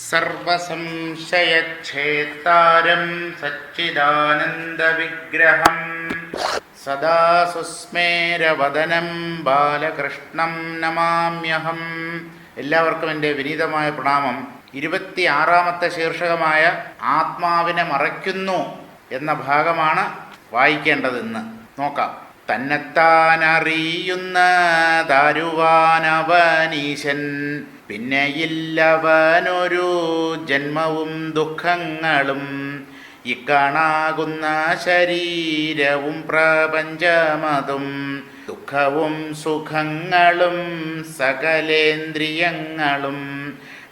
സർവസംശയച്ഛേത്താരം സച്ചിദാനന്ദവിഗ്രഹം സദാ സുസ്മേരവദനം ബാലകൃഷ്ണം നമാമ്യഹം. എല്ലാവർക്കും എൻ്റെ വിനീതമായ പ്രണാമം. 26-ാമത്തെ ശീർഷകമായ ആത്മാവിനെ മറയ്ക്കുന്നു എന്ന ഭാഗമാണ് വായിക്കേണ്ടത്. ഇന്ന് നോക്കാം. തന്നെത്താനറിയുന്ന ദാരുവാനവനീശൻ, പിന്നെയില്ലവനൊരു ജന്മവും ദുഃഖങ്ങളും, ഇക്കണാകുന്ന ശരീരവും പ്രപഞ്ചമതും, ദുഃഖവും സുഖങ്ങളും സകലേന്ദ്രിയങ്ങളും,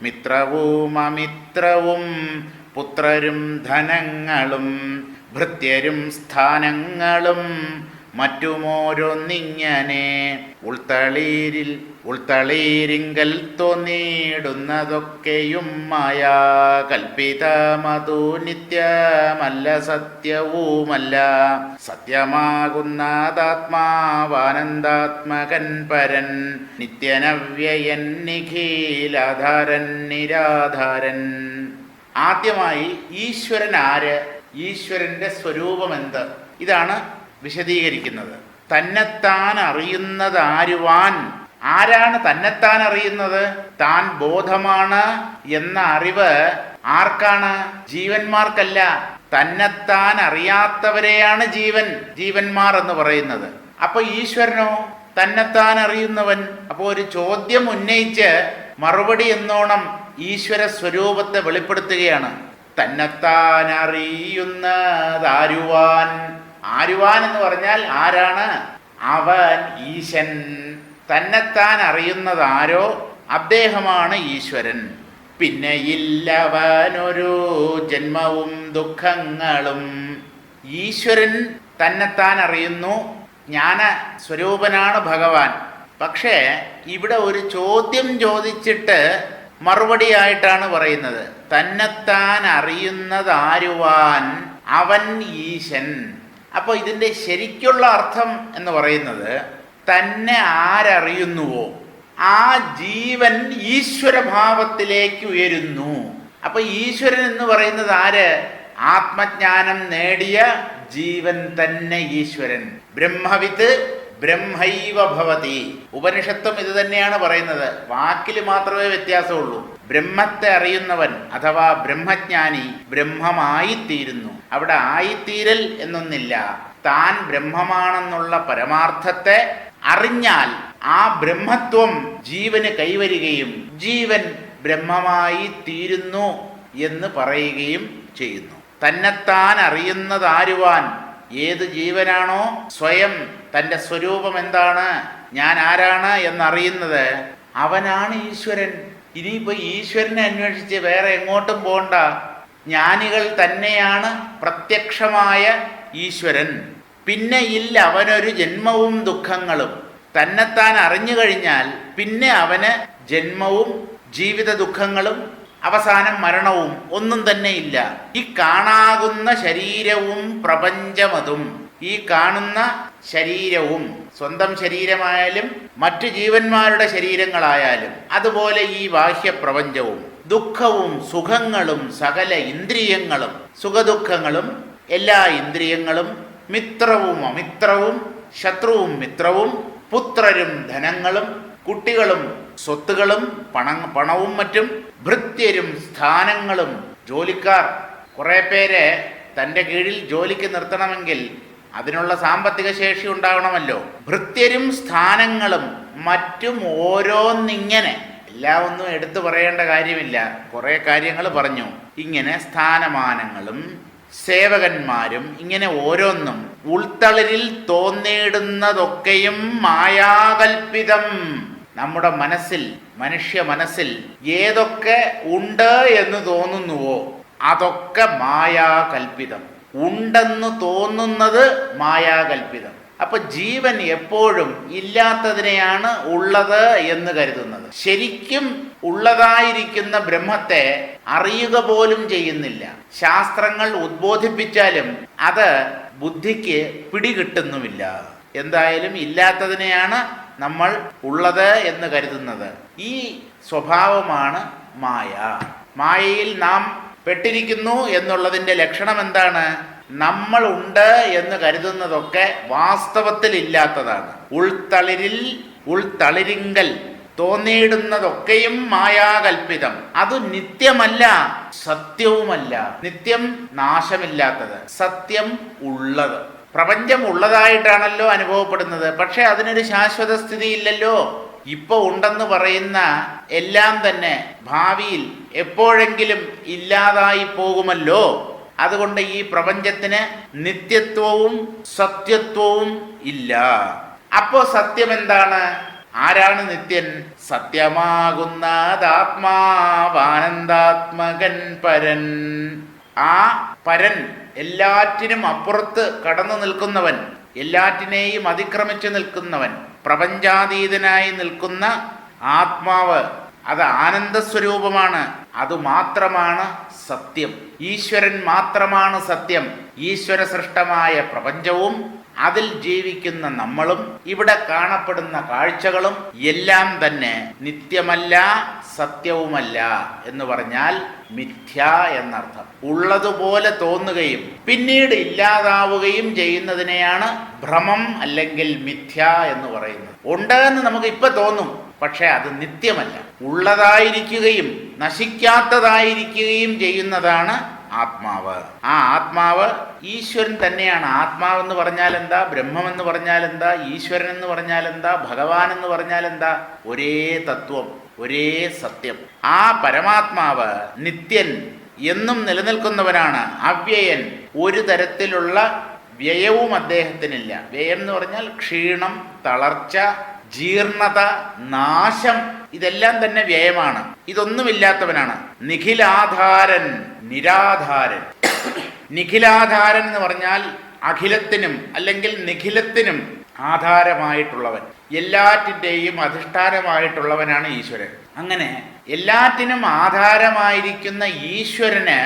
മിത്രവും അമിത്രവും പുത്രരും ധനങ്ങളും, ഭൃത്യരും സ്ഥാനങ്ങളും മറ്റുമോരൊന്നിങ്ങനെ ഉൾത്തളീരിങ്കൽ തോന്നിയിടുന്നതൊക്കെയും മായാ കൽപ്പിതമതു നിത്യമല്ല സത്യവുമല്ല. സത്യമാകുന്നതാത്മാവാനന്ദാത്മകൻ പരൻ, നിത്യനവ്യയൻ നിഖിലാധാരൻ നിരാധാരൻ. ആദ്യമായി ഈശ്വരൻ ആര്, ഈശ്വരന്റെ സ്വരൂപം എന്ത്, ഇതാണ് വിശദീകരിക്കുന്നത്. തന്നെത്താൻ അറിയുന്നത് ആരുവാൻ. ആരാണ് തന്നെത്താൻ അറിയുന്നത്? താൻ ബോധമാണ് എന്ന അറിവ് ആർക്കാണ്? ജീവന്മാർക്കല്ല. തന്നെത്താൻ അറിയാത്തവരെയാണ് ജീവന്മാർ എന്ന് പറയുന്നത്. അപ്പൊ ഈശ്വരനോ തന്നെത്താൻ അറിയുന്നവൻ. അപ്പൊ ഒരു ചോദ്യം ഉന്നയിച്ച് മറുപടി എന്നോണം ഈശ്വര സ്വരൂപത്തെ വെളിപ്പെടുത്തുകയാണ്. തന്നെത്താൻ അറിയുന്നതാരുവാൻ. ആരുവാൻ എന്ന് പറഞ്ഞാൽ ആരാണ്? അവൻ ഈശൻ. തന്നെത്താൻ അറിയുന്നത് ആരോ അദ്ദേഹമാണ് ഈശ്വരൻ. പിന്നെ ഇല്ലവനൊരു ജന്മവും ദുഃഖങ്ങളും. ഈശ്വരൻ തന്നെത്താൻ അറിയുന്നു, ജ്ഞാന സ്വരൂപനാണ് ഭഗവാൻ. പക്ഷേ ഇവിടെ ഒരു ചോദ്യം ചോദിച്ചിട്ട് മറുപടിയായിട്ടാണ് പറയുന്നത്. തന്നെത്താൻ അറിയുന്നത് ആരുവാൻ, അവൻ ഈശൻ. അപ്പോൾ ഇതിൻ്റെ ശരിക്കുള്ള അർത്ഥം എന്ന് പറയുന്നത്, തന്നെ ആരറിയുന്നുവോ ആ ജീവൻ ഈശ്വരഭാവത്തിലേക്ക് ഉയരുന്നു. അപ്പൊ ഈശ്വരൻ എന്ന് പറയുന്നത് ആര്? ആത്മജ്ഞാനം നേടിയ ജീവൻ തന്നെ ഈശ്വരൻ. ബ്രഹ്മവിത്ത് ബ്രഹ്മൈവ ഭവതി. ഉപനിഷത്തും ഇത് തന്നെയാണ് പറയുന്നത്. വാക്കിൽ മാത്രമേ വ്യത്യാസമുള്ളൂ. ബ്രഹ്മത്തെ അറിയുന്നവൻ അഥവാ ബ്രഹ്മജ്ഞാനി ബ്രഹ്മമായിത്തീരുന്നു. അവിടെ ആയിത്തീരൽ എന്നൊന്നില്ല. താൻ ബ്രഹ്മമാണെന്നുള്ള പരമാർത്ഥത്തെ അറിഞ്ഞാൽ ആ ബ്രഹ്മത്വം ജീവന് കൈവരികയും ജീവൻ ബ്രഹ്മമായി തീരുന്നു എന്ന് പറയുകയും ചെയ്യുന്നു. തന്നെത്താൻ അറിയുന്നത് ആരുവാൻ. ഏത് ജീവനാണോ സ്വയം തൻ്റെ സ്വരൂപം എന്താണ്, ഞാൻ ആരാണ് എന്നറിയുന്നത്, അവനാണ് ഈശ്വരൻ. ഇനിയിപ്പോൾ ഈശ്വരനെ അന്വേഷിച്ച് വേറെ എങ്ങോട്ടും പോകണ്ട. ജ്ഞാനികൾ തന്നെയാണ് പ്രത്യക്ഷമായ ഈശ്വരൻ. പിന്നെ ഇല്ല അവനൊരു ജന്മവും ദുഃഖങ്ങളും. തന്നെത്താൻ അറിഞ്ഞു കഴിഞ്ഞാൽ പിന്നെ അവന് ജന്മവും ജീവിത ദുഃഖങ്ങളും അവസാനം മരണവും ഒന്നും തന്നെ ഇല്ല. ഈ കാണാകുന്ന ശരീരവും പ്രപഞ്ചമതും, ഈ കാണുന്ന ശരീരവും സ്വന്തം ശരീരമായാലും മറ്റു ജീവന്മാരുടെ ശരീരങ്ങളായാലും അതുപോലെ ഈ ബാഹ്യപ്രപഞ്ചവും, ദുഃഖവും സുഖങ്ങളും സകല ഇന്ദ്രിയങ്ങളും, സുഖദുഃഖങ്ങളും എല്ലാ ഇന്ദ്രിയങ്ങളും, മിത്രവും അമിത്രവും, ശത്രുവും മിത്രവും, പുത്രരും ധനങ്ങളും, കുട്ടികളും സ്വത്തുകളും പണവും മറ്റും, ഭൃത്യരും സ്ഥാനങ്ങളും. ജോലിക്കാർ കുറേ പേരെ തൻ്റെ കീഴിൽ ജോലിക്ക് നിർത്തണമെങ്കിൽ അതിനുള്ള സാമ്പത്തിക ശേഷി ഉണ്ടാവണമല്ലോ. ഭൃത്യരും സ്ഥാനങ്ങളും മറ്റും ഓരോന്നിങ്ങനെ, എല്ലാം ഒന്നും എടുത്തു പറയേണ്ട കാര്യമില്ല, കുറേ കാര്യങ്ങൾ പറഞ്ഞു. ഇങ്ങനെ സ്ഥാനമാനങ്ങളും സേവകന്മാരും ഇങ്ങനെ ഓരോന്നും ഉൾത്തളിരിൽ തോന്നിയിടുന്നതൊക്കെയും മായാകൽപ്പിതം. നമ്മുടെ മനസ്സിൽ, മനുഷ്യ മനസ്സിൽ ഏതൊക്കെ ഉണ്ട് എന്ന് തോന്നുന്നുവോ അതൊക്കെ മായാകൽപ്പിതം. ഉണ്ടെന്ന് തോന്നുന്നത് മായാകൽപ്പിതം. അപ്പൊ ജീവൻ എപ്പോഴും ഇല്ലാത്തതിനെയാണ് ഉള്ളത് എന്ന് കരുതുന്നത്. ശരിക്കും ഉള്ളതായിരിക്കുന്ന ബ്രഹ്മത്തെ അറിയുക പോലും ചെയ്യുന്നില്ല. ശാസ്ത്രങ്ങൾ ഉദ്ബോധിപ്പിച്ചാലും അത് ബുദ്ധിക്ക് പിടികിട്ടുന്നുമില്ല. എന്തായാലും ഇല്ലാത്തതിനെയാണ് നമ്മൾ ഉള്ളത് എന്ന് കരുതുന്നത്. ഈ സ്വഭാവമാണ് മായ. മായയിൽ നാം പെട്ടിരിക്കുന്നു എന്നുള്ളതിൻ്റെ ലക്ഷണം എന്താണ്? നമ്മൾ ഉണ്ട് എന്ന് കരുതുന്നതൊക്കെ വാസ്തവത്തിൽ ഇല്ലാത്തതാണ്. ഉൾത്തളിരിങ്കൽ തോന്നിയിടുന്നതൊക്കെയും മായാകൽപ്പിതം. അത് നിത്യമല്ല, സത്യവുമല്ല. നിത്യം നാശമില്ലാത്തത്, സത്യം ഉള്ളത്. പ്രപഞ്ചം ഉള്ളതായിട്ടാണല്ലോ അനുഭവപ്പെടുന്നത്. പക്ഷെ അതിനൊരു ശാശ്വത സ്ഥിതി ഇല്ലല്ലോ. ഇപ്പൊ ഉണ്ടെന്ന് പറയുന്ന എല്ലാം തന്നെ ഭാവിയിൽ എപ്പോഴെങ്കിലും ഇല്ലാതായി പോകുമല്ലോ. അതുകൊണ്ട് ഈ പ്രപഞ്ചത്തിന് നിത്യത്വവും സത്യത്വവും ഇല്ല. അപ്പോ സത്യം എന്താണ്? ആരാണ് നിത്യൻ? സത്യമാകുന്നതാത്മാവാനന്ദാത്മകൻ പരൻ. ആ പരൻ, എല്ലാറ്റിനും അപ്പുറത്ത് കടന്നു നിൽക്കുന്നവൻ, എല്ലാറ്റിനെയും അതിക്രമിച്ചു നിൽക്കുന്നവൻ, പ്രപഞ്ചാതീതനായി നിൽക്കുന്ന ആത്മാവ്, അത് ആനന്ദസ്വരൂപമാണ്. അതുമാത്രമാണ് സത്യം. ഈശ്വരൻ മാത്രമാണ് സത്യം. ഈശ്വര സൃഷ്ടമായ പ്രപഞ്ചവും അതിൽ ജീവിക്കുന്ന നമ്മളും ഇവിടെ കാണപ്പെടുന്ന കാഴ്ചകളും എല്ലാം തന്നെ നിത്യമല്ല, സത്യവുമല്ല. എന്ന് പറഞ്ഞാൽ മിഥ്യ എന്നർത്ഥം. ഉള്ളതുപോലെ തോന്നുകയും പിന്നീട് ഇല്ലാതാവുകയും ചെയ്യുന്നതിനെയാണ് ഭ്രമം അല്ലെങ്കിൽ മിഥ്യ എന്ന് പറയുന്നത്. ഉണ്ട് എന്ന് നമുക്ക് ഇപ്പൊ തോന്നും, പക്ഷെ അത് നിത്യമല്ല. ഉള്ളതായിരിക്കുകയും നശിക്കാത്തതായിരിക്കുകയും ചെയ്യുന്നതാണ് ആത്മാവ്. ആ ആത്മാവ് ഈശ്വരൻ തന്നെയാണ്. ആത്മാവെന്ന് പറഞ്ഞാൽ എന്താ? ബ്രഹ്മമെന്ന് പറഞ്ഞാൽ എന്താ? ഈശ്വരൻ എന്ന് പറഞ്ഞാൽ എന്താ? ഭഗവാൻ എന്ന് പറഞ്ഞാൽ എന്താ? ഒരേ തത്വം, ഒരേ സത്യം. ആ പരമാത്മാവ് നിത്യൻ, എന്നും നിലനിൽക്കുന്നവനാണ്, അവ്യയൻ. ഒരു തരത്തിലുള്ള വ്യയവും അദ്ദേഹത്തിനില്ല. വ്യയം എന്ന് പറഞ്ഞാൽ ക്ഷീണം, തളർച്ച, ജീർണത, നാശം, ഇതെല്ലാം തന്നെ വ്യയമാണ്. ഇതൊന്നുമില്ലാത്തവനാണ്. നിഖിലാധാരൻ, നിരാധാരൻ. നിഖിലാധാരൻ എന്ന് പറഞ്ഞാൽ അഖിലത്തിനും അല്ലെങ്കിൽ നിഖിലത്തിനും ആധാരമായിട്ടുള്ളവൻ, എല്ലാറ്റിൻ്റെയും അധിഷ്ഠാനമായിട്ടുള്ളവനാണ് ഈശ്വരൻ. അങ്ങനെ എല്ലാറ്റിനും ആധാരമായിരിക്കുന്ന ഈശ്വരന്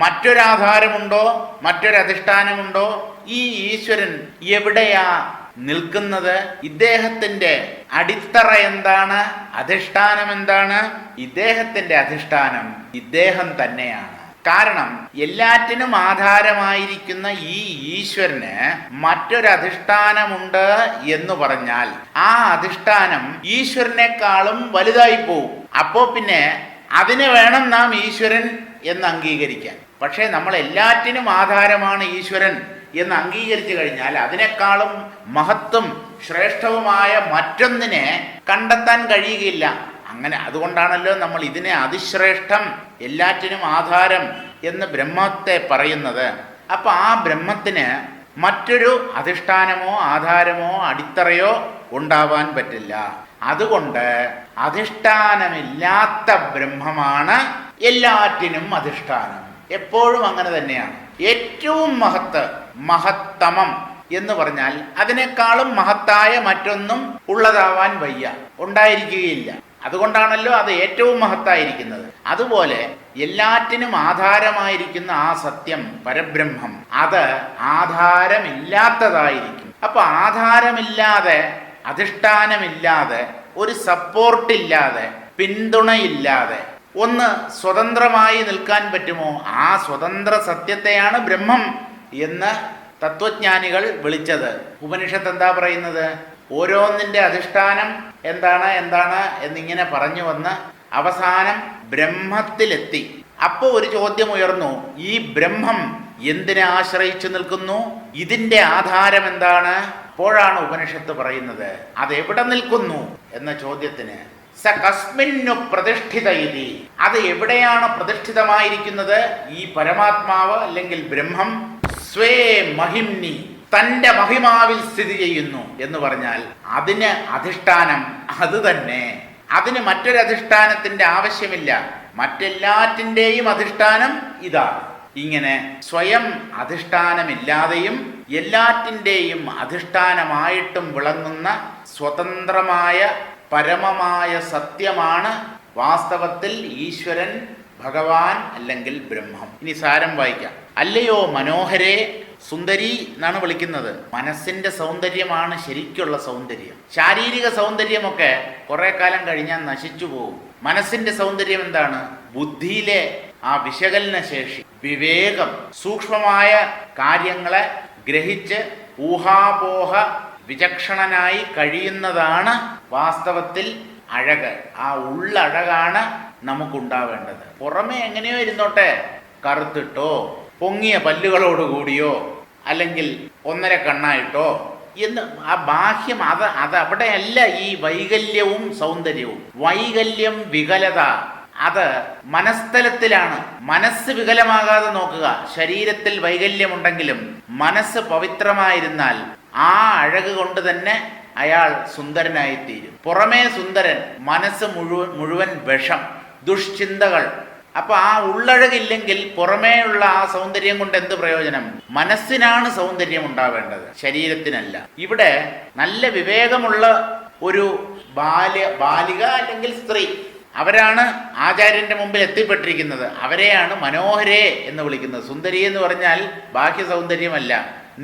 മറ്റൊരാധാരമുണ്ടോ? മറ്റൊരധിഷ്ഠാനമുണ്ടോ? ഈ ഈശ്വരൻ എവിടെയാ നിൽക്കുന്നത്? ഇദ്ദേഹത്തിന്റെ അടിത്തറ എന്താണ്? അധിഷ്ഠാനം എന്താണ്? ഇദ്ദേഹത്തിന്റെ അധിഷ്ഠാനം ഇദ്ദേഹം തന്നെയാണ്. കാരണം എല്ലാറ്റിനും ആധാരമായിരിക്കുന്ന ഈ ഈശ്വരന് മറ്റൊരധിഷ്ഠാനമുണ്ട് എന്ന് പറഞ്ഞാൽ ആ അധിഷ്ഠാനം ഈശ്വരനേക്കാളും വലുതായി പോവും. അപ്പോ പിന്നെ അതിനെ വേണം നാം ഈശ്വരൻ എന്ന് അംഗീകരിക്കാൻ. പക്ഷേ നമ്മൾ എല്ലാറ്റിനും ആധാരമാണ് ഈശ്വരൻ എന്ന് അംഗീകരിച്ചു കഴിഞ്ഞാൽ അതിനേക്കാളും മഹത്വം ശ്രേഷ്ഠവുമായ മറ്റൊന്നിനെ കണ്ടെത്താൻ കഴിയുകയില്ല. അങ്ങനെ അതുകൊണ്ടാണല്ലോ നമ്മൾ ഇതിനെ അതിശ്രേഷ്ഠം, എല്ലാറ്റിനും ആധാരം എന്ന് ബ്രഹ്മത്തെ പറയുന്നത്. അപ്പൊ ആ ബ്രഹ്മത്തിന് മറ്റൊരു അധിഷ്ഠാനമോ ആധാരമോ അടിത്തറയോ ഉണ്ടാവാൻ പറ്റില്ല. അതുകൊണ്ട് അധിഷ്ഠാനമില്ലാത്ത ബ്രഹ്മമാണ് എല്ലാറ്റിനും അധിഷ്ഠാനം. എപ്പോഴും അങ്ങനെ തന്നെയാണ്. ഏറ്റവും മഹത്തമം എന്ന് പറഞ്ഞാൽ അതിനേക്കാളും മഹത്തായ മറ്റൊന്നും ഉള്ളതാവാൻ വയ്യ, ഉണ്ടായിരിക്കുകയില്ല. അതുകൊണ്ടാണല്ലോ അത് ഏറ്റവും മഹത്തായിരിക്കുന്നത്. അതുപോലെ എല്ലാറ്റിനും ആധാരമായിരിക്കുന്ന ആ സത്യം, പരബ്രഹ്മം, അത് ആധാരമില്ലാത്തതായിരിക്കും. അപ്പൊ ആധാരമില്ലാതെ, അധിഷ്ഠാനമില്ലാതെ, ഒരു സപ്പോർട്ടില്ലാതെ, പിന്തുണയില്ലാതെ ഒന്ന് സ്വതന്ത്രമായി നിൽക്കാൻ പറ്റുമോ? ആ സ്വതന്ത്ര സത്യത്തെയാണ് ബ്രഹ്മം എന്ന് തത്വജ്ഞാനികൾ വിളിച്ചത്. ഉപനിഷത്ത് എന്താ പറയുന്നത്? ഓരോന്നിൻ്റെ അധിഷ്ഠാനം എന്താണ് എന്നിങ്ങനെ പറഞ്ഞു വന്ന് അവസാനം ബ്രഹ്മത്തിലെത്തി. അപ്പോൾ ഒരു ചോദ്യം ഉയർന്നു, ഈ ബ്രഹ്മം എന്തിനെ ആശ്രയിച്ചു നിൽക്കുന്നു? ഇതിൻ്റെ ആധാരം എന്താണ്? അപ്പോഴാണ് ഉപനിഷത്ത് പറയുന്നത് അതെവിടെ നിൽക്കുന്നു എന്ന ചോദ്യത്തിന് സ കസ്മിന്നു പ്രതിഷ്ഠിത ഇതി, അത് എവിടെയാണ് പ്രതിഷ്ഠിതമായിരിക്കുന്നത്? ഈ പരമാത്മാവ് അല്ലെങ്കിൽ ബ്രഹ്മം സ്വേ മഹിംനി, തൻ്റെ മഹിമാവിൽ സ്ഥിതി ചെയ്യുന്നു എന്ന് പറഞ്ഞാൽ അതിന് അധിഷ്ഠാനം അത് തന്നെ. അതിന് മറ്റൊരധിഷ്ഠാനത്തിൻ്റെ ആവശ്യമില്ല. മറ്റെല്ലാറ്റിൻ്റെയും അധിഷ്ഠാനം ഇതാണ്. ഇങ്ങനെ സ്വയം അധിഷ്ഠാനമില്ലാതെയും എല്ലാറ്റിൻ്റെയും അധിഷ്ഠാനമായിട്ടും വിളങ്ങുന്ന സ്വതന്ത്രമായ പരമമായ സത്യമാണ് വാസ്തവത്തിൽ ഈശ്വരൻ, ഭഗവാൻ അല്ലെങ്കിൽ ബ്രഹ്മം. ഇനി സാരം വായിക്കാം. അല്ലയോ മനോഹരേ, സുന്ദരി എന്നാണ് വിളിക്കുന്നത്. മനസ്സിന്റെ സൗന്ദര്യമാണ് ശരിക്കുള്ള സൗന്ദര്യം. ശാരീരിക സൗന്ദര്യമൊക്കെ കുറെ കാലം കഴിഞ്ഞാൽ നശിച്ചു പോകും. മനസ്സിന്റെ സൗന്ദര്യം എന്താണ്? ബുദ്ധിയിലെ ആ വിശകലന ശേഷി, വിവേകം, സൂക്ഷ്മമായ കാര്യങ്ങളെ ഗ്രഹിച്ച് ഊഹാപോഹ വിചക്ഷണനായി കഴിയുന്നതാണ് വാസ്തവത്തിൽ അഴക്. ആ ഉള്ളഴകാണ് നമുക്കുണ്ടാവേണ്ടത്. പുറമെ എങ്ങനെയോ ഇരുന്നോട്ടെ, കറുത്തിട്ടോ പൊങ്ങിയ പല്ലുകളോടുകൂടിയോ അല്ലെങ്കിൽ 1.5 കണ്ണായിട്ടോ എന്ന് ആ ബാഹ്യം അത് അവിടെയല്ല ഈ വൈകല്യവും സൗന്ദര്യവും. വൈകല്യം, വികലത അത് മനസ്തലത്തിലാണ്. മനസ്സ് വികലമാകാതെ നോക്കുക. ശരീരത്തിൽ വൈകല്യമുണ്ടെങ്കിലും മനസ്സ് പവിത്രമായിരുന്നാൽ ആ അഴക് കൊണ്ട് തന്നെ അയാൾ സുന്ദരനായിത്തീരും. പുറമേ സുന്ദരൻ, മനസ്സ് മുഴുവൻ വിഷം, ദുഷ്ചിന്തകൾ. അപ്പൊ ആ ഉള്ളഴകില്ലെങ്കിൽ പുറമേയുള്ള ആ സൗന്ദര്യം കൊണ്ട് എന്ത് പ്രയോജനം? മനസ്സിനാണ് സൗന്ദര്യം ഉണ്ടാവേണ്ടത്, ശരീരത്തിനല്ല. ഇവിടെ നല്ല വിവേകമുള്ള ഒരു ബാലിക അല്ലെങ്കിൽ സ്ത്രീ, അവരാണ് ആചാര്യന്റെ മുമ്പിൽ എത്തിപ്പെട്ടിരിക്കുന്നത്. അവരെയാണ് മനോഹരേ എന്ന് വിളിക്കുന്നത്. സുന്ദരി എന്ന് പറഞ്ഞാൽ ബാഹ്യ സൗന്ദര്യമല്ല,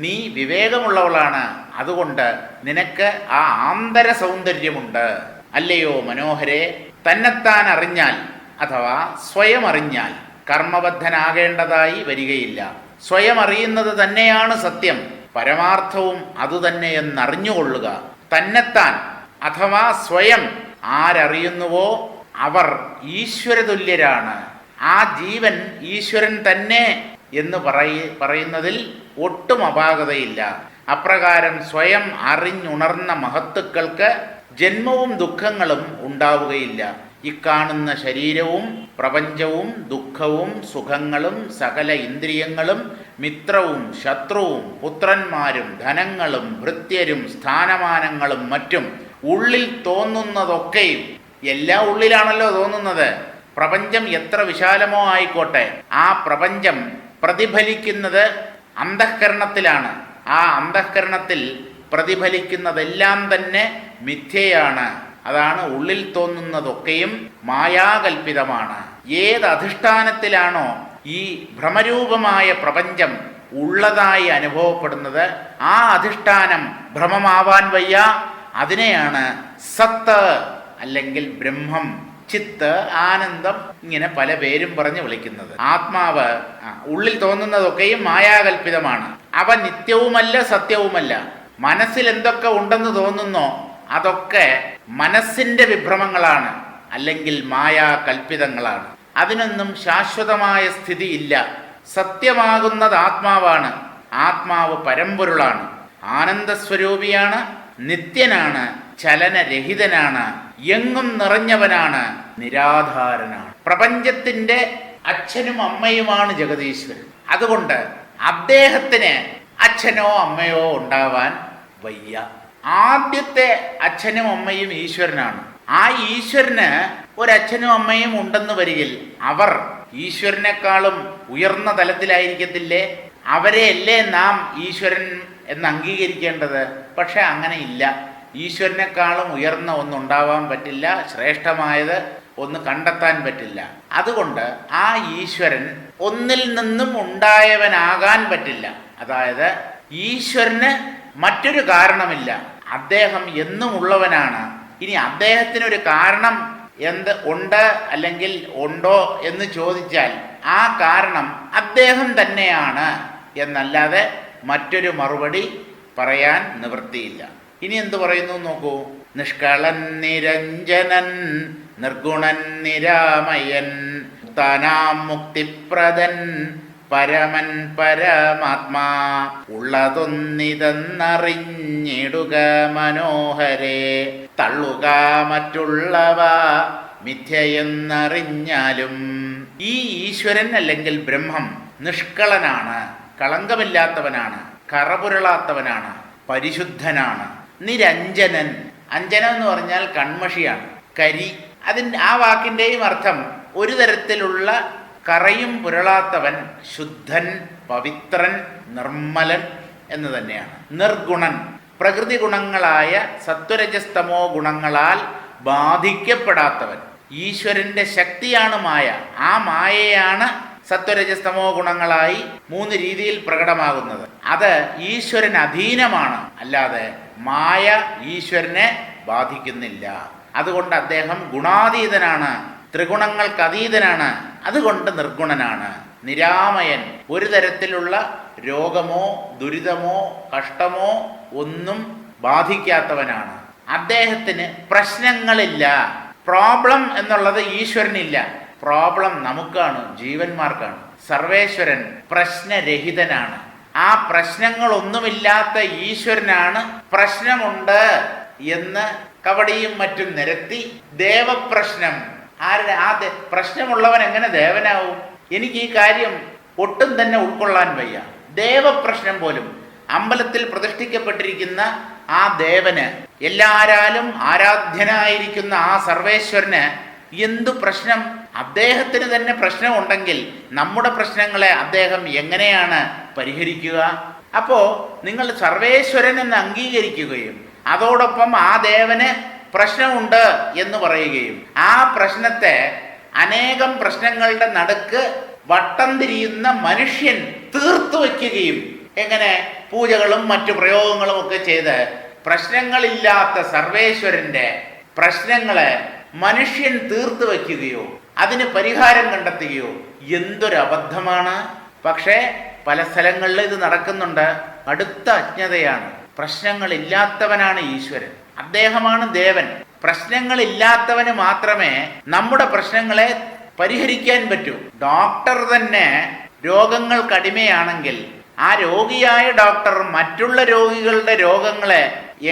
നീ വിവേകമുള്ളവളാണ്, അതുകൊണ്ട് നിനക്ക് ആ ആന്തര സൗന്ദര്യമുണ്ട്, അല്ലയോ മനോഹരേ. തന്നെത്താൻ അറിഞ്ഞാൽ അഥവാ സ്വയം അറിഞ്ഞാൽ കർമ്മബദ്ധനാകേണ്ടതായി വരികയില്ല. സ്വയം അറിയുന്നത് തന്നെയാണ് സത്യം, പരമാർത്ഥവും അതുതന്നെയെന്നറിഞ്ഞുകൊള്ളുക. തന്നെത്താൻ അഥവാ സ്വയം ആരറിയുന്നുവോ അവർ ഈശ്വരതുല്യരാണ്. ആ ജീവൻ ഈശ്വരൻ തന്നെ എന്ന് പറയുന്നതിൽ ഒട്ടും അപാകതയില്ല. അപ്രകാരം സ്വയം അറിഞ്ഞുണർന്ന മഹത്തുക്കൾക്ക് ജന്മവും ദുഃഖങ്ങളും ഉണ്ടാവുകയില്ല. ഇക്കാണുന്ന ശരീരവും പ്രപഞ്ചവും ദുഃഖവും സുഖങ്ങളും സകല ഇന്ദ്രിയങ്ങളും മിത്രവും ശത്രുവും പുത്രന്മാരും ധനങ്ങളും ഭൃത്യരും സ്ഥാനമാനങ്ങളും മറ്റും ഉള്ളിൽ തോന്നുന്നതൊക്കെയും, എല്ലാം ഉള്ളിലാണല്ലോ തോന്നുന്നത്. പ്രപഞ്ചം എത്ര വിശാലമോ ആയിക്കോട്ടെ, ആ പ്രപഞ്ചം പ്രതിഫലിക്കുന്നത് അന്തഃകരണത്തിലാണ്. ആ അന്തഃകരണത്തിൽ പ്രതിഫലിക്കുന്നതെല്ലാം തന്നെ മിഥ്യയാണ്. അതാണ് ഉള്ളിൽ തോന്നുന്നതൊക്കെയും മായാകൽപിതമാണ്. ഏത് അധിഷ്ഠാനത്തിലാണോ ഈ ഭ്രമരൂപമായ പ്രപഞ്ചം ഉള്ളതായി അനുഭവപ്പെടുന്നത്, ആ അധിഷ്ഠാനം ഭ്രമമാവാൻ വയ്യ. അതിനെയാണ് സത്ത് അല്ലെങ്കിൽ ബ്രഹ്മം, ചിത്ത്, ആനന്ദം, ഇങ്ങനെ പല പേരും പറഞ്ഞ് വിളിക്കുന്നത്. ആത്മാവ്, ഉള്ളിൽ തോന്നുന്നതൊക്കെയും മായാകൽപിതമാണ്. അവ നിത്യവുമല്ല, സത്യവുമല്ല. മനസ്സിൽ എന്തൊക്കെ ഉണ്ടെന്ന് തോന്നുന്നോ അതൊക്കെ മനസ്സിന്റെ വിഭ്രമങ്ങളാണ്, അല്ലെങ്കിൽ മായാകൽപിതങ്ങളാണ്. അതിനൊന്നും ശാശ്വതമായ സ്ഥിതിയില്ല. സത്യമാകുന്നത് ആത്മാവാണ്. ആത്മാവ് പരമ്പൊരുളാണ്, ആനന്ദസ്വരൂപിയാണ്, നിത്യനാണ്, ചലനരഹിതനാണ്, എങ്ങും നിറഞ്ഞവനാണ്, നിരാധാരനാണ്. പ്രപഞ്ചത്തിന്റെ അച്ഛനും അമ്മയുമാണ് ജഗദീശ്വരൻ. അതുകൊണ്ട് അദ്ദേഹത്തിന് അച്ഛനോ അമ്മയോ ഉണ്ടാവാൻ വയ്യ. ആദ്യത്തെ അച്ഛനും അമ്മയും ഈശ്വരനാണ്. ആ ഈശ്വരന് ഒരച്ഛനും അമ്മയും ഉണ്ടെന്ന് വരികിൽ അവർ ഈശ്വരനേക്കാളും ഉയർന്ന തലത്തിലായിരിക്കത്തില്ലേ? അവരെയല്ലേ നാം ഈശ്വരൻ എന്ന് അംഗീകരിക്കേണ്ടത്? പക്ഷെ അങ്ങനെ ഇല്ല. ഈശ്വരനേക്കാളും ഉയർന്ന ഒന്നുണ്ടാവാൻ പറ്റില്ല, ശ്രേഷ്ഠമായത് ഒന്ന് കണ്ടെത്താൻ പറ്റില്ല. അതുകൊണ്ട് ആ ഈശ്വരൻ ഒന്നിൽ നിന്നും ഉണ്ടായവനാകാൻ പറ്റില്ല. അതായത് ഈശ്വരന് മറ്റൊരു കാരണമില്ല, അദ്ദേഹം എന്നും ഉള്ളവനാണ്. ഇനി അദ്ദേഹത്തിനൊരു കാരണം ഉണ്ട് അല്ലെങ്കിൽ ഉണ്ടോ എന്ന് ചോദിച്ചാൽ ആ കാരണം അദ്ദേഹം തന്നെയാണ് എന്നല്ലാതെ മറ്റൊരു മറുപടി പറയാൻ നിവൃത്തിയില്ല. ഇനി എന്തു പറയുന്നു നോക്കൂ. നിഷ്കളൻ നിരഞ്ജനൻ നിർഗുണൻ നിരാമയൻ മുക്താനാം മുക്തിപ്രദൻ പരമൻ പരമാത്മാ ഉള്ളതൊന്നിതെന്നറിഞ്ഞിടുക മനോഹരേ. തള്ളുക മറ്റുള്ളവ മിഥ്യയെന്നറിഞ്ഞാലും. ഈ ഈശ്വരൻ അല്ലെങ്കിൽ ബ്രഹ്മം നിഷ്കളനാണ്, കളങ്കമില്ലാത്തവനാണ്, കറപുരളാത്തവനാണ്, പരിശുദ്ധനാണ്. നിരഞ്ജനൻ, അഞ്ജനം എന്ന് പറഞ്ഞാൽ കൺമഷിയാണ്, കരി. ആ വാക്കിൻ്റെയും അർത്ഥം ഒരു തരത്തിലുള്ള കറയും പുരളാത്തവൻ, ശുദ്ധൻ, പവിത്രൻ, നിർമ്മലൻ എന്ന് തന്നെയാണ്. നിർഗുണൻ, പ്രകൃതി ഗുണങ്ങളായ സത്വരജസ്തമോ ഗുണങ്ങളാൽ ബാധിക്കപ്പെടാത്തവൻ. ഈശ്വരന്റെ ശക്തിയാണ് മായ. ആ മായയാണ് സത്വരജസ്തമോ ഗുണങ്ങളായി 3 രീതിയിൽ പ്രകടമാകുന്നത്. അത് ഈശ്വരൻ അധീനമാണ്, അല്ലാതെ മായ ഈശ്വരനെ ബാധിക്കുന്നില്ല. അതുകൊണ്ട് അദ്ദേഹം ഗുണാതീതനാണ്, ത്രിഗുണങ്ങൾക്ക് അതീതനാണ്, അതുകൊണ്ട് നിർഗുണനാണ്. നിരാമയൻ, ഒരു തരത്തിലുള്ള രോഗമോ ദുരിതമോ കഷ്ടമോ ഒന്നും ബാധിക്കാത്തവനാണ്. അദ്ദേഹത്തിന് പ്രശ്നങ്ങളില്ല. പ്രോബ്ലം എന്നുള്ളത് ഈശ്വരനില്ല, പ്രോബ്ലം നമുക്കാണ്, ജീവന്മാർക്കാണ്. സർവേശ്വരൻ പ്രശ്നരഹിതനാണ്. ആ പ്രശ്നങ്ങളൊന്നുമില്ലാത്ത ഈശ്വരനാണ് പ്രശ്നമുണ്ട് എന്ന് കവടിയും മറ്റും നിരത്തി ദേവപ്രശ്നം. ആരുടെ പ്രശ്നമുള്ളവൻ എങ്ങനെ ദേവനാവും? എനിക്ക് ഈ കാര്യം ഒട്ടും തന്നെ ഉൾക്കൊള്ളാൻ വയ്യ. ദേവപ്രശ്നം പോലും അമ്പലത്തിൽ പ്രതിഷ്ഠിക്കപ്പെട്ടിരിക്കുന്ന ആ ദേവന്, എല്ലാരാലും ആരാധ്യനായിരിക്കുന്ന ആ സർവേശ്വരന് എന്തു പ്രശ്നം? അദ്ദേഹത്തിന് തന്നെ പ്രശ്നമുണ്ടെങ്കിൽ നമ്മുടെ പ്രശ്നങ്ങളെ അദ്ദേഹം എങ്ങനെയാണ് പരിഹരിക്കുക? അപ്പോ നിങ്ങൾ സർവേശ്വരൻ എന്ന് അംഗീകരിക്കുകയും അതോടൊപ്പം ആ ദേവന് പ്രശ്നമുണ്ട് എന്ന് പറയുകയും ആ പ്രശ്നത്തെ അനേകം പ്രശ്നങ്ങളുടെ നടുക്ക് വട്ടം തിരിയുന്ന മനുഷ്യൻ തീർത്തു വയ്ക്കുകയും, എങ്ങനെ? പൂജകളും മറ്റു പ്രയോഗങ്ങളും ഒക്കെ ചെയ്ത് പ്രശ്നങ്ങളില്ലാത്ത സർവേശ്വരന്റെ പ്രശ്നങ്ങളെ മനുഷ്യൻ തീർത്തു വയ്ക്കുകയോ അതിന് പരിഹാരം കണ്ടെത്തുകയോ എന്തൊരു അബദ്ധമാണ്! പക്ഷേ പല സ്ഥലങ്ങളിൽ ഇത് നടക്കുന്നുണ്ട്. അടുത്ത അജ്ഞതയാണ്. പ്രശ്നങ്ങളില്ലാത്തവനാണ് ഈശ്വരൻ, അദ്ദേഹമാണ് ദേവൻ. പ്രശ്നങ്ങളില്ലാത്തവന് മാത്രമേ നമ്മുടെ പ്രശ്നങ്ങളെ പരിഹരിക്കാൻ പറ്റൂ. ഡോക്ടർ തന്നെ രോഗങ്ങൾക്കടിമയാണെങ്കിൽ ആ രോഗിയായ ഡോക്ടർ മറ്റുള്ള രോഗികളുടെ രോഗങ്ങളെ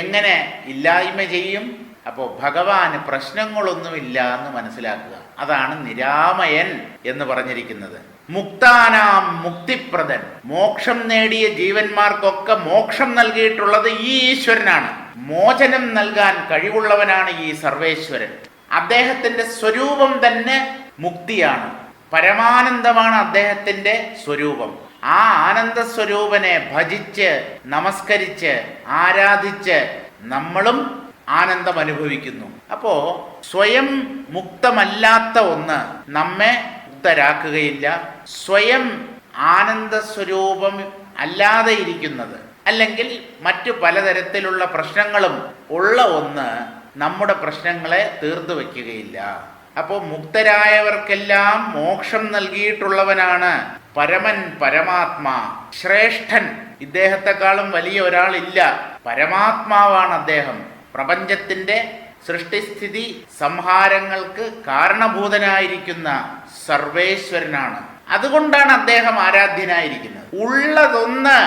എങ്ങനെ ഇല്ലായ്മ ചെയ്യും? അപ്പോൾ ഭഗവാന് പ്രശ്നങ്ങളൊന്നുമില്ല എന്ന് മനസ്സിലാക്കുക. അതാണ് നിരാമയൻ എന്ന് പറഞ്ഞിരിക്കുന്നത്. മുക്താനാം മുക്തിപ്രദൻ, മോക്ഷം നേടിയ ജീവന്മാർക്കൊക്കെ മോക്ഷം നൽകിയിട്ടുള്ളത് ഈ ഈശ്വരനാണ്. മോചനം നൽകാൻ കഴിവുള്ളവനാണ് ഈ സർവേശ്വരൻ. അദ്ദേഹത്തിന്റെ സ്വരൂപം തന്നെ മുക്തിയാണ്, പരമാനന്ദമാണ് അദ്ദേഹത്തിന്റെ സ്വരൂപം. ആ ആനന്ദ സ്വരൂപനെ ഭജിച്ച് നമസ്കരിച്ച് ആരാധിച്ച് നമ്മളും ആനന്ദം അനുഭവിക്കുന്നു. അപ്പോ സ്വയം മുക്തമല്ലാത്ത ഒന്ന് നമ്മെ മുക്തരാക്കുകയില്ല. സ്വയം ആനന്ദ സ്വരൂപം അല്ലാതെ ഇരിക്കുന്നത്, അല്ലെങ്കിൽ മറ്റു പലതരത്തിലുള്ള പ്രശ്നങ്ങളും ഉള്ള ഒന്ന് നമ്മുടെ പ്രശ്നങ്ങളെ തീർത്തു വയ്ക്കുകയില്ല. അപ്പോൾ മുക്തരായവർക്കെല്ലാം മോക്ഷം നൽകിയിട്ടുള്ളവനാണ് പരമൻ, പരമാത്മാ, ശ്രേഷ്ഠൻ. ഇദ്ദേഹത്തെക്കാളും വലിയ ഒരാളില്ല. പരമാത്മാവാണ് അദ്ദേഹം. പ്രപഞ്ചത്തിന്റെ സൃഷ്ടിസ്ഥിതി സംഹാരങ്ങൾക്ക് കാരണഭൂതനായിരിക്കുന്ന സർവേശ്വരനാണ്. അതുകൊണ്ടാണ് അദ്ദേഹം ആരാധ്യനായിരിക്കുന്നത്. ഉള്ളതൊന്ന്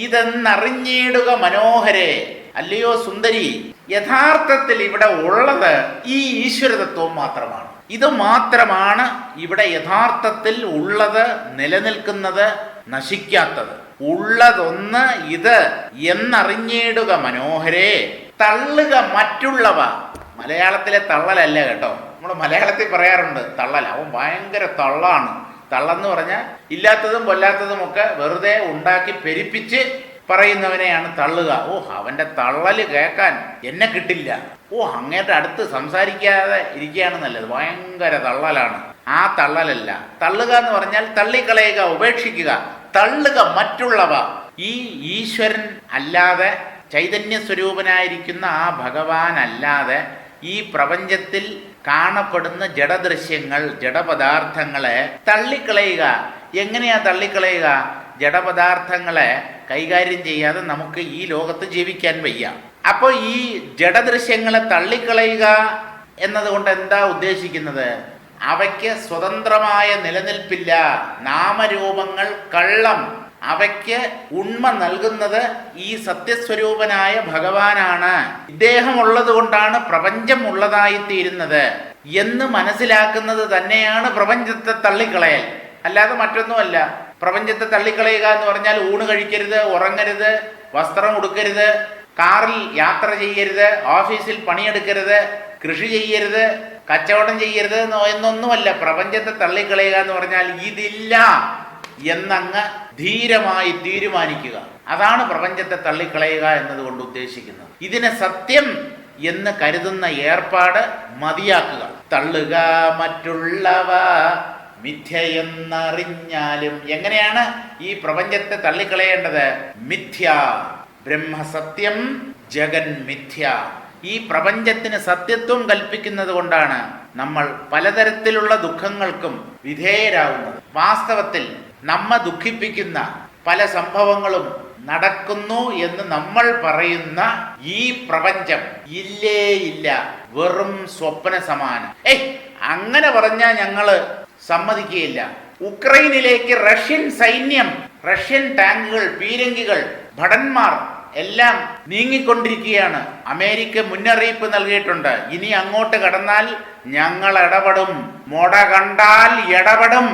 ഇതെന്നറിഞ്ഞിടുക മനോഹരേ. അല്ലയോ സുന്ദരി, യഥാർത്ഥത്തിൽ ഇവിടെ ഉള്ളത് ഈ ഈശ്വരതത്വം മാത്രമാണ്. ഇത് മാത്രമാണ് ഇവിടെ യഥാർത്ഥത്തിൽ ഉള്ളത്, നിലനിൽക്കുന്നത്, നശിക്കാത്തത്. ഉള്ളതൊന്ന് ഇത് എന്നറിഞ്ഞിടുക മനോഹരേ. തള്ളുക മറ്റുള്ളവ. മലയാളത്തിലെ തള്ളലല്ല കേട്ടോ, നമ്മൾ മലയാളത്തിൽ പറയാറുണ്ട് തള്ളൽ. അവൻ ഭയങ്കര തള്ളാണ്. തള്ളെന്ന് പറഞ്ഞാൽ ഇല്ലാത്തതും കൊല്ലാത്തതും ഒക്കെ വെറുതെ ഉണ്ടാക്കി പെരിപ്പിച്ച് പറയുന്നവനെയാണ് തള്ളുക. ഓ, അവന്റെ തള്ളല് കേൾക്കാൻ എന്നെ കിട്ടില്ല. ഓ, അങ്ങേരുടെ അടുത്ത് സംസാരിക്കാതെ ഇരിക്കുകയാണ് നല്ലത്. ഭയങ്കര തള്ളലാണ്. ആ തള്ളലല്ല. തള്ളുക എന്ന് പറഞ്ഞാൽ തള്ളിക്കളയുക, ഉപേക്ഷിക്കുക. തള്ളുക മറ്റുള്ളവ. ഈ ഈശ്വരൻ അല്ലാതെ, ചൈതന്യ സ്വരൂപനായിരിക്കുന്ന ആ ഭഗവാൻ അല്ലാതെ ഈ പ്രപഞ്ചത്തിൽ കാണപ്പെടുന്ന ജഡദൃശ്യങ്ങൾ, ജഡപദാർത്ഥങ്ങളെ തള്ളിക്കളയുക. എങ്ങനെയാ തള്ളിക്കളയുക? ജഡപദാർത്ഥങ്ങളെ കൈകാര്യം ചെയ്യാതെ നമുക്ക് ഈ ലോകത്ത് ജീവിക്കാൻ വയ്യ. അപ്പോൾ ഈ ജഡദൃശ്യങ്ങളെ തള്ളിക്കളയുക എന്നതുകൊണ്ട് എന്താ ഉദ്ദേശിക്കുന്നത്? അവയ്ക്ക് സ്വതന്ത്രമായ നിലനിൽപ്പില്ല. നാമരൂപങ്ങൾ കള്ളം. അവയ്ക്ക് ഉണ്മ നൽകുന്നത് ഈ സത്യസ്വരൂപനായ ഭഗവാനാണ്. ഇദ്ദേഹം ഉള്ളത് കൊണ്ടാണ് പ്രപഞ്ചം ഉള്ളതായിത്തീരുന്നത് എന്ന് മനസ്സിലാക്കുന്നത് തന്നെയാണ് പ്രപഞ്ചത്തെ തള്ളിക്കളയൽ, അല്ലാതെ മറ്റൊന്നുമല്ല. പ്രപഞ്ചത്തെ തള്ളിക്കളയുക എന്ന് പറഞ്ഞാൽ ഊണ് കഴിക്കരുത്, ഉറങ്ങരുത്, വസ്ത്രം ഉടുക്കരുത്, കാറിൽ യാത്ര ചെയ്യരുത്, ഓഫീസിൽ പണിയെടുക്കരുത്, കൃഷി ചെയ്യരുത്, കച്ചവടം ചെയ്യരുത് എന്നൊന്നുമല്ല. പ്രപഞ്ചത്തെ തള്ളിക്കളയുക എന്ന് പറഞ്ഞാൽ ഇതില്ല എന്നങ്ങ് ധീരമായി തീരുമാനിക്കുക. അതാണ് പ്രപഞ്ചത്തെ തള്ളിക്കളയുക എന്നതുകൊണ്ട് ഉദ്ദേശിക്കുന്നത്. ഇതിനെ സത്യം എന്ന് കരുതുന്ന ഏർപ്പാട് മതിയാക്കുക. തള്ളുക മറ്റുള്ളവ മിഥ്യയെന്നറിഞ്ഞാലും. എങ്ങനെയാണ് ഈ പ്രപഞ്ചത്തെ തള്ളിക്കളയേണ്ടത്? മിഥ്യ ബ്രഹ്മസത്യം ജഗൻ മിഥ്യ. ഈ പ്രപഞ്ചത്തിന് സത്യത്വം കൽപ്പിക്കുന്നത് കൊണ്ടാണ് നമ്മൾ പലതരത്തിലുള്ള ദുഃഖങ്ങൾക്കും വിധേയരാകുന്നത്. വാസ്തവത്തിൽ നമ്മെ ദുഃഖിപ്പിക്കുന്ന പല സംഭവങ്ങളും നടക്കുന്നു എന്ന് നമ്മൾ പറയുന്ന ഈ പ്രപഞ്ചം ഇല്ലേ ഇല്ല, വെറും സ്വപ്ന സമാനം. അങ്ങനെ പറഞ്ഞാൽ ഞങ്ങള് സമ്മതിക്കുകയില്ല. ഉക്രൈനിലേക്ക് റഷ്യൻ സൈന്യം, റഷ്യൻ ടാങ്കുകൾ, പീരങ്കികൾ, ഭടന്മാർ എല്ലാം നീങ്ങിക്കൊണ്ടിരിക്കുകയാണ്. അമേരിക്ക മുന്നറിയിപ്പ് നൽകിയിട്ടുണ്ട്, ഇനി അങ്ങോട്ട് കടന്നാൽ ഞങ്ങൾ ഇടപെടും, മൊട കണ്ടാൽ ഇടപെടും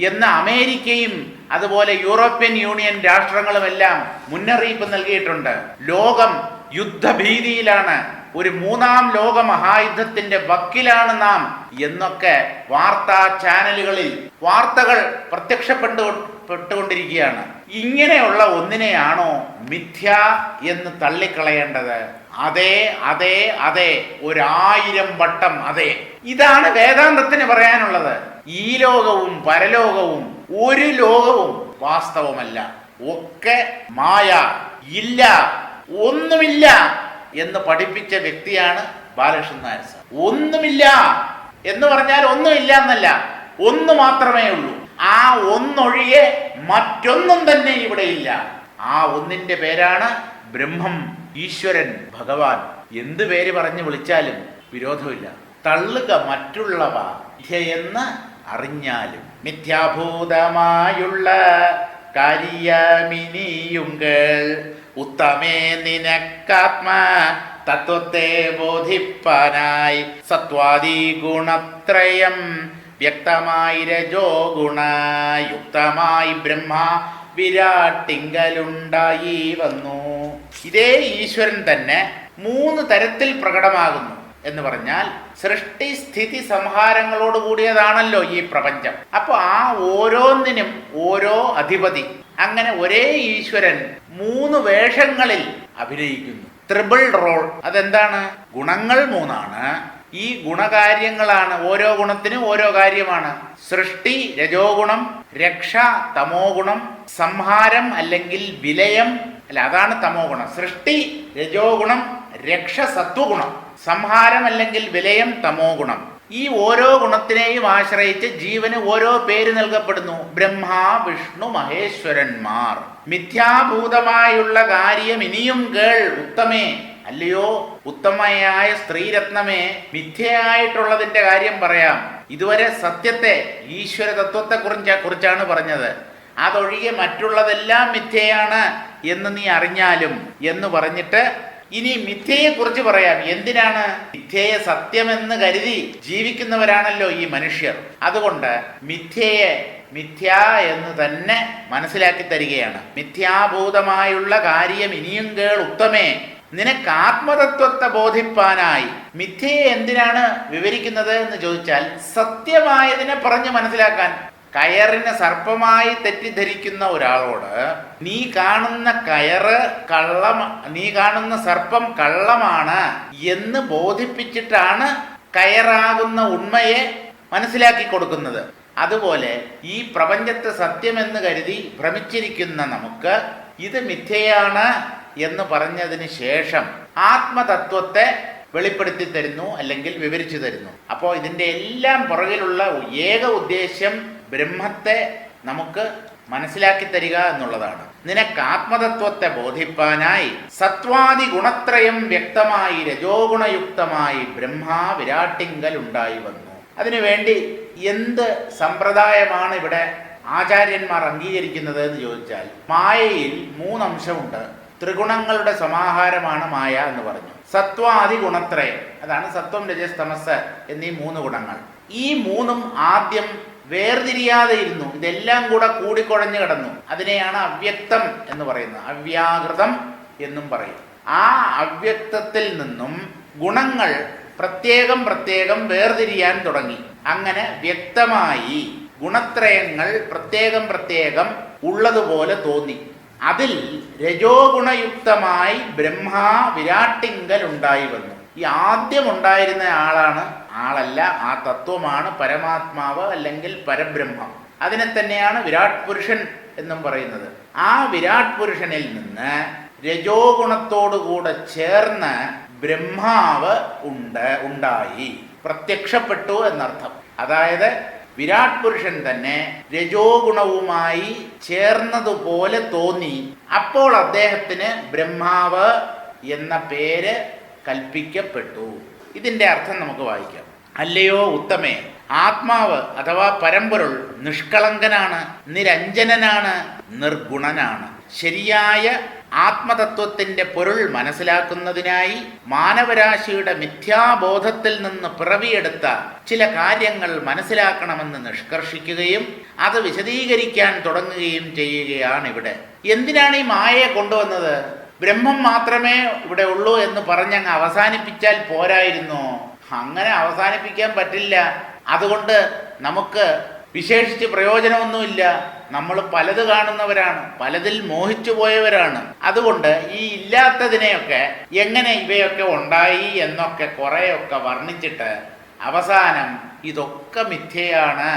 എന്ന് അമേരിക്കയും അതുപോലെ യൂറോപ്യൻ യൂണിയൻ രാഷ്ട്രങ്ങളുമെല്ലാം മുന്നറിയിപ്പ് നൽകിയിട്ടുണ്ട്. ലോകം യുദ്ധഭീതിയിലാണ്, ഒരു മൂന്നാം ലോക മഹായുദ്ധത്തിന്റെ വക്കിലാണ് നാം എന്നൊക്കെ വാർത്താ ചാനലുകളിൽ വാർത്തകൾ പ്രത്യക്ഷപ്പെട്ടുകൊണ്ടിരിക്കുകയാണ്. ഇങ്ങനെയുള്ള ഒന്നിനെയാണോ മിഥ്യ എന്ന് തള്ളിക്കളയേണ്ടത്? അതെ അതെ അതെ, 1000 വട്ടം അതെ. ഇതാണ് വേദാന്തത്തിന് പറയാനുള്ളത്. ഈ ലോകവും പരലോകവും ഒരു ലോകവും വാസ്തവമല്ല, ഒക്കെ മായ, ഇല്ല, ഒന്നുമില്ല എന്ന് പഠിപ്പിച്ച വ്യക്തിയാണ് ബാലകൃഷ്ണൻ നായർ സാർ. ഒന്നുമില്ല എന്ന് പറഞ്ഞാൽ ഒന്നുമില്ല എന്നല്ല, ഒന്ന് മാത്രമേ ഉള്ളൂ. ആ ഒന്നൊഴികെ മറ്റൊന്നും തന്നെ ഇവിടെ ഇല്ല. ആ ഒന്നിന്റെ പേരാണ് ബ്രഹ്മം, ഈശ്വരൻ, ഭഗവാൻ. എന്ത് പേര് പറഞ്ഞു വിളിച്ചാലും വിരോധമില്ല. തള്ളുക മറ്റുള്ളവ മിഥ്യയെന്ന് അറിഞ്ഞാലും. മിഥ്യാഭൂതമായുള്ള കാര്യമിനിയുങ്കൾ ഉത്തമേ നിനക്കാത്മ തത്വത്തെ ബോധിപ്പാനായി സത്വാദി ഗുണത്രയം വ്യക്തമായി രജോ ഗുണയുക്തമായി ബ്രഹ്മ വിരാട്ടിങ്കലുണ്ടായി വന്നു. ഇതേ ഈശ്വരൻ തന്നെ 3 തരത്തിൽ പ്രകടമാകുന്നു എന്ന് പറഞ്ഞാൽ സൃഷ്ടി സ്ഥിതി സംഹാരങ്ങളോട് കൂടിയതാണല്ലോ ഈ പ്രപഞ്ചം. അപ്പൊ ആ ഓരോന്നിനും ഓരോ അധിപതി. അങ്ങനെ ഒരേ ഈശ്വരൻ 3 വേഷങ്ങളിൽ അഭിനയിക്കുന്നു. Triple role. അതെന്താണ്? ഗുണങ്ങൾ 3 ഈ ഗുണകാര്യങ്ങളാണ്. ഓരോ ഗുണത്തിനും ഓരോ കാര്യമാണ്. സൃഷ്ടി രജോ ഗുണം, രക്ഷ തമോ ഗുണം, സംഹാരം അല്ലെങ്കിൽ വിലയം, അല്ല അതാണ് തമോ ഗുണം. സൃഷ്ടി രജോ ഗുണം, രക്ഷ സത്വഗുണം, സംഹാരം അല്ലെങ്കിൽ വിലയം തമോ ഗുണം. ഈ ഓരോ ഗുണത്തിനെയും ആശ്രയിച്ച് ജീവന് ഓരോ പേര് നൽകപ്പെടുന്നു. ബ്രഹ്മ, വിഷ്ണു, മഹേശ്വരന്മാർ. മിഥ്യാഭൂതമായുള്ള കാര്യം ഇനിയും കേൾ ഉത്തമേ, അല്ലയോ ഉത്തമയായ സ്ത്രീരത്നമേ, മിഥ്യയായിട്ടുള്ളതിന്റെ കാര്യം പറയാം. ഇതുവരെ സത്യത്തെ, ഈശ്വര തത്വത്തെ കുറിച്ചാണ് പറഞ്ഞത്. അതൊഴികെ മറ്റുള്ളതെല്ലാം മിഥ്യയാണ് എന്ന് നീ അറിഞ്ഞാലും എന്ന് പറഞ്ഞിട്ട് ഇനി മിഥ്യയെക്കുറിച്ച് പറയാം. എന്തിനാണ്? മിഥ്യയെ സത്യമെന്ന് കരുതി ജീവിക്കുന്നവരാണല്ലോ ഈ മനുഷ്യർ. അതുകൊണ്ട് മിഥ്യയെ മിഥ്യ എന്ന് തന്നെ മനസ്സിലാക്കി തരികയാണ്. മിഥ്യാഭൂതമായുള്ള കാര്യം ഇനിയും കേൾ ഉത്തമേ, നിനക്ക് ആത്മതത്വത്തെ ബോധിപ്പാനായി. മിഥ്യയെ എന്തിനാണ് വിവരിക്കുന്നത് എന്ന് ചോദിച്ചാൽ സത്യമായതിനെ പറഞ്ഞ് മനസ്സിലാക്കാൻ. കയറിനെ സർപ്പമായി തെറ്റിദ്ധരിക്കുന്ന ഒരാളോട് നീ കാണുന്ന കയറ് നീ കാണുന്ന സർപ്പം കള്ളമാണ് എന്ന് ബോധിപ്പിച്ചിട്ടാണ് കയറാകുന്ന ഉണ്മയെ മനസ്സിലാക്കി കൊടുക്കുന്നത്. അതുപോലെ ഈ പ്രപഞ്ചത്തെ സത്യമെന്ന് കരുതി ഭ്രമിച്ചിരിക്കുന്ന നമുക്ക് ഇത് മിഥ്യയാണ് എന്ന് പറഞ്ഞതിന് ശേഷം ആത്മതത്വത്തെ വെളിപ്പെടുത്തി തരുന്നു, അല്ലെങ്കിൽ വിവരിച്ചു തരുന്നു. അപ്പോൾ ഇതിൻ്റെ എല്ലാം പുറകിലുള്ള ഏക ഉദ്ദേശ്യം ബ്രഹ്മത്തെ നമുക്ക് മനസ്സിലാക്കി തരിക എന്നുള്ളതാണ്. നിനക്ക് ആത്മതത്വത്തെ ബോധിപ്പാനായി സത്വാദി ഗുണത്രയം വ്യക്തമായി രജോ ഗുണയുക്തമായി ബ്രഹ്മ വിരാട്ടിങ്കൽ ഉണ്ടായി വന്നു. അതിനുവേണ്ടി എന്ത് സമ്പ്രദായമാണ് ഇവിടെ ആചാര്യന്മാർ അംഗീകരിക്കുന്നത് എന്ന് ചോദിച്ചാൽ, മായയിൽ 3 അംശമുണ്ട്. ത്രിഗുണങ്ങളുടെ സമാഹാരമാണ് മായ എന്ന് പറഞ്ഞു. സത്വാദി ഗുണത്രയം, അതാണ് സത്വം രജസ് തമസ് എന്നീ 3 ഗുണങ്ങൾ. ഈ 3ഉം ആദ്യം വേർതിരിയാതെ ഇരുന്നു. ഇതെല്ലാം കൂടെ കൂടിക്കുഴഞ്ഞു കിടന്നു. അതിനെയാണ് അവ്യക്തം എന്ന് പറയുന്നത്. അവ്യാകൃതം എന്നും പറയും. ആ അവ്യക്തത്തിൽ നിന്നും ഗുണങ്ങൾ പ്രത്യേകം പ്രത്യേകം വേർതിരിയാൻ തുടങ്ങി. അങ്ങനെ വ്യക്തമായി ഗുണത്രയങ്ങൾ പ്രത്യേകം പ്രത്യേകം ഉള്ളതുപോലെ തോന്നി. അതിൽ രജോ ഗുണയുക്തമായി ബ്രഹ്മ വിരാട്ടിങ്കൽ ഉണ്ടായി വന്നു. ഈ ആദ്യം ഉണ്ടായിരുന്ന ആളല്ല, ആ തത്വമാണ് പരമാത്മാവ് അല്ലെങ്കിൽ പരബ്രഹ്മം. അതിനെ തന്നെയാണ് വിരാട് പുരുഷൻ എന്നും പറയുന്നത്. ആ വിരാട് പുരുഷനിൽ നിന്ന് രജോ ഗുണത്തോടുകൂടെ ചേർന്ന് ബ്രഹ്മാവ് ഉണ്ടായി, പ്രത്യക്ഷപ്പെട്ടു എന്നർത്ഥം. അതായത് വിരാട് പുരുഷൻ തന്നെ രജോ ഗുണവുമായി ചേർന്നതുപോലെ തോന്നി. അപ്പോൾ അദ്ദേഹത്തിന് ബ്രഹ്മാവ് എന്ന പേര് കൽപ്പിക്കപ്പെട്ടു. ഇതിന്റെ അർത്ഥം നമുക്ക് വായിക്കാം. അല്ലയോ ഉത്തമേ, ആത്മാവ് അഥവാ പരമ്പൊരുൾ നിഷ്കളങ്കനാണ്, നിരഞ്ജനനാണ്, നിർഗുണനാണ്. ശരിയായ ആത്മതത്വത്തിന്റെ പൊരുൾ മനസ്സിലാക്കുന്നതിനായി മാനവരാശിയുടെ മിഥ്യാബോധത്തിൽ നിന്ന് പിറവിയെടുത്ത ചില കാര്യങ്ങൾ മനസ്സിലാക്കണമെന്ന് നിഷ്കർഷിക്കുകയും അത് വിശദീകരിക്കാൻ തുടങ്ങുകയും ചെയ്യുകയാണ് ഇവിടെ. എന്തിനാണ് ഈ മായയെ കൊണ്ടുവന്നത്? ബ്രഹ്മം മാത്രമേ ഇവിടെ ഉള്ളൂ എന്ന് പറഞ്ഞങ്ങ് അവസാനിപ്പിച്ചാൽ പോരായിരുന്നോ? അങ്ങനെ അവസാനിപ്പിക്കാൻ പറ്റില്ല. അതുകൊണ്ട് നമുക്ക് വിശേഷിച്ച് പ്രയോജനമൊന്നുമില്ല. നമ്മൾ പലത് കാണുന്നവരാണ്, പലതിൽ മോഹിച്ചു പോയവരാണ്. അതുകൊണ്ട് ഈ ഇല്ലാത്തതിനെയൊക്കെ എങ്ങനെ ഇവയൊക്കെ ഉണ്ടായി എന്നൊക്കെ കുറേയൊക്കെ വർണ്ണിച്ചിട്ട് അവസാനം ഇതൊക്കെ മിഥ്യയാണ്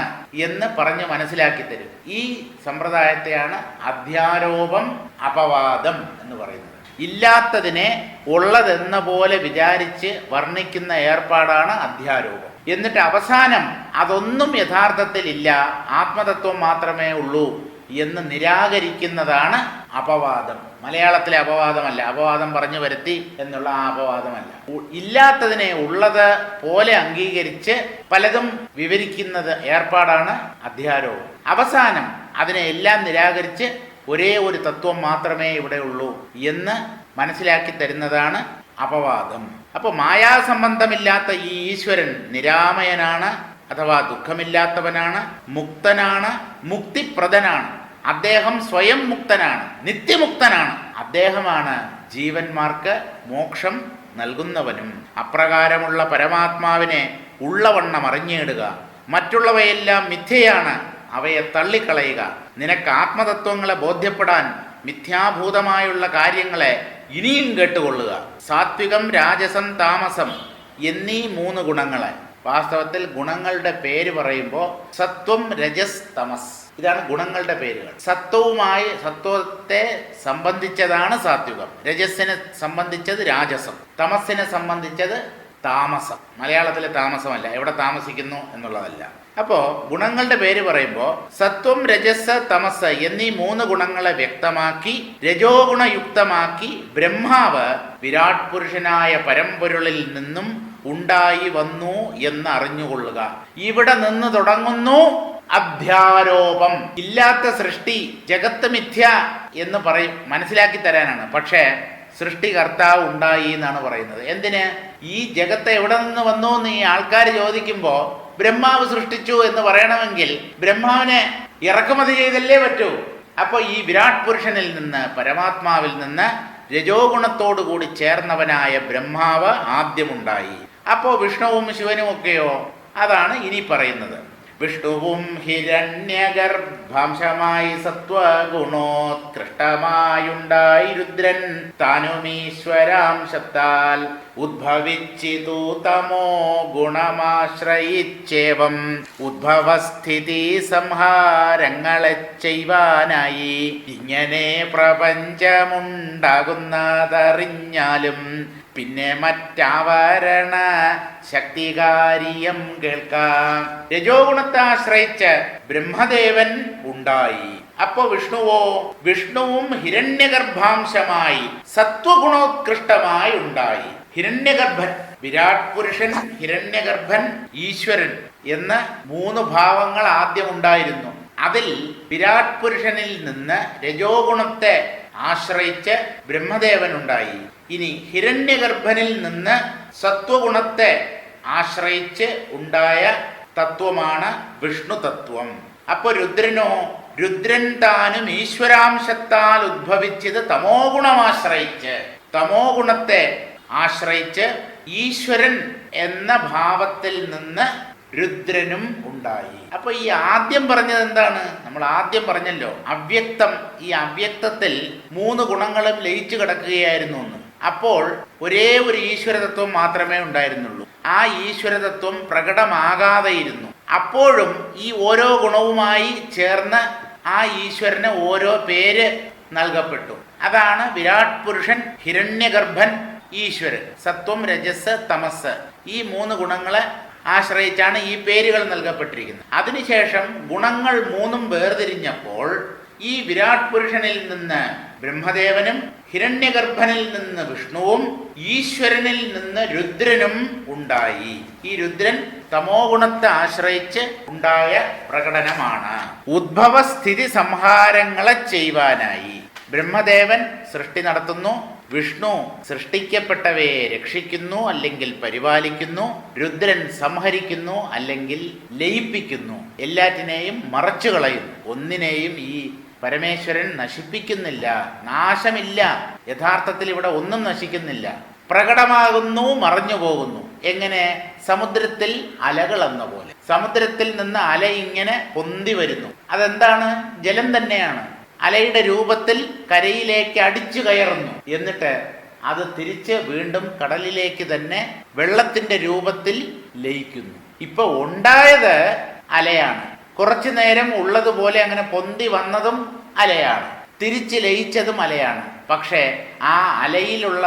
എന്ന് പറഞ്ഞ് മനസ്സിലാക്കി തരും. ഈ സമ്പ്രദായത്തെയാണ് അധ്യാരോപം അപവാദം എന്ന് പറയുന്നത്. ഇല്ലാത്തതിനെ ഉള്ളതെന്ന പോലെ വിചാരിച്ച് വർണ്ണിക്കുന്ന ഏർപ്പാടാണ് അധ്യാരോപം. എന്നിട്ട് അവസാനം അതൊന്നും യഥാർത്ഥത്തിൽ ഇല്ല, ആത്മതത്വം മാത്രമേ ഉള്ളൂ എന്ന് നിരാകരിക്കുന്നതാണ് അപവാദം. മലയാളത്തിലെ അപവാദമല്ല, അപവാദം പറഞ്ഞു വരുത്തി എന്നുള്ള ആ അപവാദമല്ല. ഇല്ലാത്തതിനെ ഉള്ളത് പോലെ അംഗീകരിച്ച് പലതും വിവരിക്കുന്നത് ഏർപ്പാടാണ് അധ്യാരോപം. അവസാനം അതിനെ എല്ലാം നിരാകരിച്ച് ഒരേ ഒരു തത്വം മാത്രമേ ഇവിടെ ഉള്ളൂ എന്ന് മനസ്സിലാക്കി തരുന്നതാണ് അപവാദം. അപ്പോൾ മായാസംബന്ധമില്ലാത്ത ഈ ഈശ്വരൻ നിരാമയനാണ്, അഥവാ ദുഃഖമില്ലാത്തവനാണ്, മുക്തനാണ്, മുക്തിപ്രദനാണ്. അദ്ദേഹം സ്വയം മുക്തനാണ്, നിത്യമുക്തനാണ്. അദ്ദേഹമാണ് ജീവന്മാർക്ക് മോക്ഷം നൽകുന്നവനും. അപ്രകാരമുള്ള പരമാത്മാവിനെ ഉള്ളവണ്ണം അറിഞ്ഞിടുക. മറ്റുള്ളവയെല്ലാം മിഥ്യയാണ്, അവയെ തള്ളിക്കളയുക. നിനക്ക് ആത്മതത്വങ്ങളെ ബോധ്യപ്പെടാൻ മിഥ്യാഭൂതമായുള്ള കാര്യങ്ങളെ ഇനിയും കേട്ടുകൊള്ളുക. സാത്വികം, രാജസം, താമസം എന്നീ 3 ഗുണങ്ങളെ, വാസ്തവത്തിൽ ഗുണങ്ങളുടെ പേര് പറയുമ്പോൾ സത്വം, രജസ്, തമസ്, ഇതാണ് ഗുണങ്ങളുടെ പേരുകൾ. സത്വത്തെ സംബന്ധിച്ചതാണ് സാത്വികം, രജസ്സിനെ സംബന്ധിച്ചത് രാജസം, തമസ്സിനെ സംബന്ധിച്ചത് താമസം. മലയാളത്തിലെ താമസമല്ല, എവിടെ താമസിക്കുന്നു എന്നുള്ളതല്ല. അപ്പോൾ ഗുണങ്ങളുടെ പേര് പറയുമ്പോൾ സത്വം, രജസ്, തമസ് എന്നീ 3 ഗുണങ്ങളെ വ്യക്തമാക്കി രജോ ഗുണയുക്തമാക്കി ബ്രഹ്മാവ് വിരാട് പുരുഷനായ പരമ്പൊരുളിൽ നിന്നും ഉണ്ടായി വന്നു എന്ന് അറിഞ്ഞുകൊള്ളുക. ഇവിടെ നിന്ന് തുടങ്ങുന്നു അധ്യാരോപം. ഇല്ലാത്ത സൃഷ്ടി, ജഗത്ത് മിഥ്യ എന്ന് മനസ്സിലാക്കി തരാനാണ്. പക്ഷേ സൃഷ്ടികർത്താവ് ഉണ്ടായി എന്നാണ് പറയുന്നത്. എന്തിന്? ഈ ജഗത്ത് എവിടെ നിന്ന് വന്നു എന്ന് ഈ ആൾക്കാർ ചോദിക്കുമ്പോൾ ബ്രഹ്മാവ് സൃഷ്ടിച്ചു എന്ന് പറയണമെങ്കിൽ ബ്രഹ്മാവിനെ ഇറക്കുമതി ചെയ്തല്ലേ പറ്റൂ. അപ്പോൾ ഈ വിരാട് പുരുഷനിൽ നിന്ന്, പരമാത്മാവിൽ നിന്ന് രജോ ഗുണത്തോടു കൂടി ചേർന്നവനായ ബ്രഹ്മാവ് ആദ്യമുണ്ടായി. അപ്പോൾ വിഷ്ണുവും ശിവനും ഒക്കെയോ? അതാണ് ഇനി പറയുന്നത്. വിഷ്ണുവും ഹിരണ്യഗർഭാംശമായി സത്വഗുണോത്കൃഷ്ടമായുണ്ടായി രുദ്രൻ താനുമീശ്വരാംശത്താൽ ഉദ്ഭവിച്ചിതു തമോ ഗുണമാശ്രയിച്ചേവം ഉദ്ഭവസ്ഥിതി സംഹാരങ്ങളെ ചെയ്യുവാനായി. ഇങ്ങനെ പ്രപഞ്ചമുണ്ടാകുന്നതറിഞ്ഞാലും പിന്നെ മറ്റാവരണ ശക്തികാര്യം കേൾക്കാം. രജോ ഗുണത്തെ ആശ്രയിച്ച് ബ്രഹ്മദേവൻ ഉണ്ടായി. അപ്പോ വിഷ്ണുവും ഹിരണ്യഗർഭാംശമായി സത്വഗുണോത്കൃഷ്ടമായി ഉണ്ടായി. ഹിരണ്യഗർഭൻ, വിരാട് പുരുഷൻ, ഹിരണ്യഗർഭൻ, ഈശ്വരൻ എന്ന 3 ഭാവങ്ങൾ ആദ്യം ഉണ്ടായിരുന്നു. അതിൽ വിരാട് പുരുഷനിൽ നിന്ന് രജോ ഗുണത്തെ ആശ്രയിച്ച് ബ്രഹ്മദേവൻ ഉണ്ടായി. ഇനി ഹിരണ്യഗർഭനിൽ നിന്ന് സത്വഗുണത്തെ ആശ്രയിച്ച് ഉണ്ടായ തത്വമാണ് വിഷ്ണു തത്വം. അപ്പൊ രുദ്രൻ താനും ഈശ്വരാംശത്താൽ ഉദ്ഭവിച്ചത് തമോ ഗുണമാശ്രയിച്ച്, തമോ ഗുണത്തെ ആശ്രയിച്ച് ഈശ്വരൻ എന്ന ഭാവത്തിൽ നിന്ന് രുദ്രനും ഉണ്ടായി. അപ്പൊ ഈ ആദ്യം പറഞ്ഞത് എന്താണ്? നമ്മൾ ആദ്യം പറഞ്ഞല്ലോ അവ്യക്തം. ഈ അവ്യക്തത്തിൽ 3 ഗുണങ്ങളും ലയിച്ചു കിടക്കുകയായിരുന്നു എന്ന്. അപ്പോൾ ഒരേ ഒരു ഈശ്വരതത്വം മാത്രമേ ഉണ്ടായിരുന്നുള്ളൂ. ആ ഈശ്വരതത്വം പ്രകടമാകാതെയിരുന്നു. അപ്പോഴും ഈ ഓരോ ഗുണവുമായി ചേർന്ന് ആ ഈശ്വരന് ഓരോ പേര് നൽകപ്പെട്ടു. അതാണ് വിരാട് പുരുഷൻ, ഹിരണ്യഗർഭൻ, ഈശ്വരൻ. സത്വം, രജസ്, തമസ്, ഈ 3 ഗുണങ്ങളെ ആശ്രയിച്ചാണ് ഈ പേരുകൾ നൽകപ്പെട്ടിരിക്കുന്നത്. അതിനുശേഷം ഗുണങ്ങൾ 3ഉം വേർതിരിഞ്ഞപ്പോൾ ഈ വിരാട് പുരുഷനിൽ നിന്ന് ബ്രഹ്മദേവനും ഹിരണ്യഗർഭനിൽ നിന്ന് വിഷ്ണുവും ഈശ്വരനിൽ നിന്ന് രുദ്രനും ഉണ്ടായി. ഈ രുദ്രൻ തമോ ഗുണത്തെ ആശ്രയിച്ച് ഉണ്ടായ പ്രകടനമാണ്. ഉദ്ഭവസ്ഥിതി സംഹാരങ്ങളെ ചെയ്യുവാനായി ബ്രഹ്മദേവൻ സൃഷ്ടി നടത്തുന്നു, വിഷ്ണു സൃഷ്ടിക്കപ്പെട്ടവയെ രക്ഷിക്കുന്നു അല്ലെങ്കിൽ പരിപാലിക്കുന്നു, രുദ്രൻ സംഹരിക്കുന്നു അല്ലെങ്കിൽ ലയിപ്പിക്കുന്നു, എല്ലാറ്റിനെയും മറച്ചു കളയുന്നു. ഒന്നിനെയും ഈ പരമേശ്വരൻ നശിപ്പിക്കുന്നില്ല, നാശമില്ല. യഥാർത്ഥത്തിൽ ഇവിടെ ഒന്നും നശിക്കുന്നില്ല, പ്രകടമാകുന്നു, മറഞ്ഞു പോകുന്നു. എങ്ങനെ? സമുദ്രത്തിൽ അലകൾ എന്ന പോലെ. സമുദ്രത്തിൽ നിന്ന് അല ഇങ്ങനെ പൊന്തി വരുന്നു. അതെന്താണ്? ജലം തന്നെയാണ്. അലയുടെ രൂപത്തിൽ കരയിലേക്ക് അടിച്ചു കയറുന്നു, എന്നിട്ട് അത് തിരിച്ച് വീണ്ടും കടലിലേക്ക് തന്നെ വെള്ളത്തിന്റെ രൂപത്തിൽ ലയിക്കുന്നു. ഇപ്പൊ ഉണ്ടായത് അലയാണ്. കുറച്ചു നേരം ഉള്ളതുപോലെ അങ്ങനെ പൊന്തി വന്നതും അലയാണ്, തിരിച്ച് ലയിച്ചതും അലയാണ്. പക്ഷേ ആ അലയിലുള്ള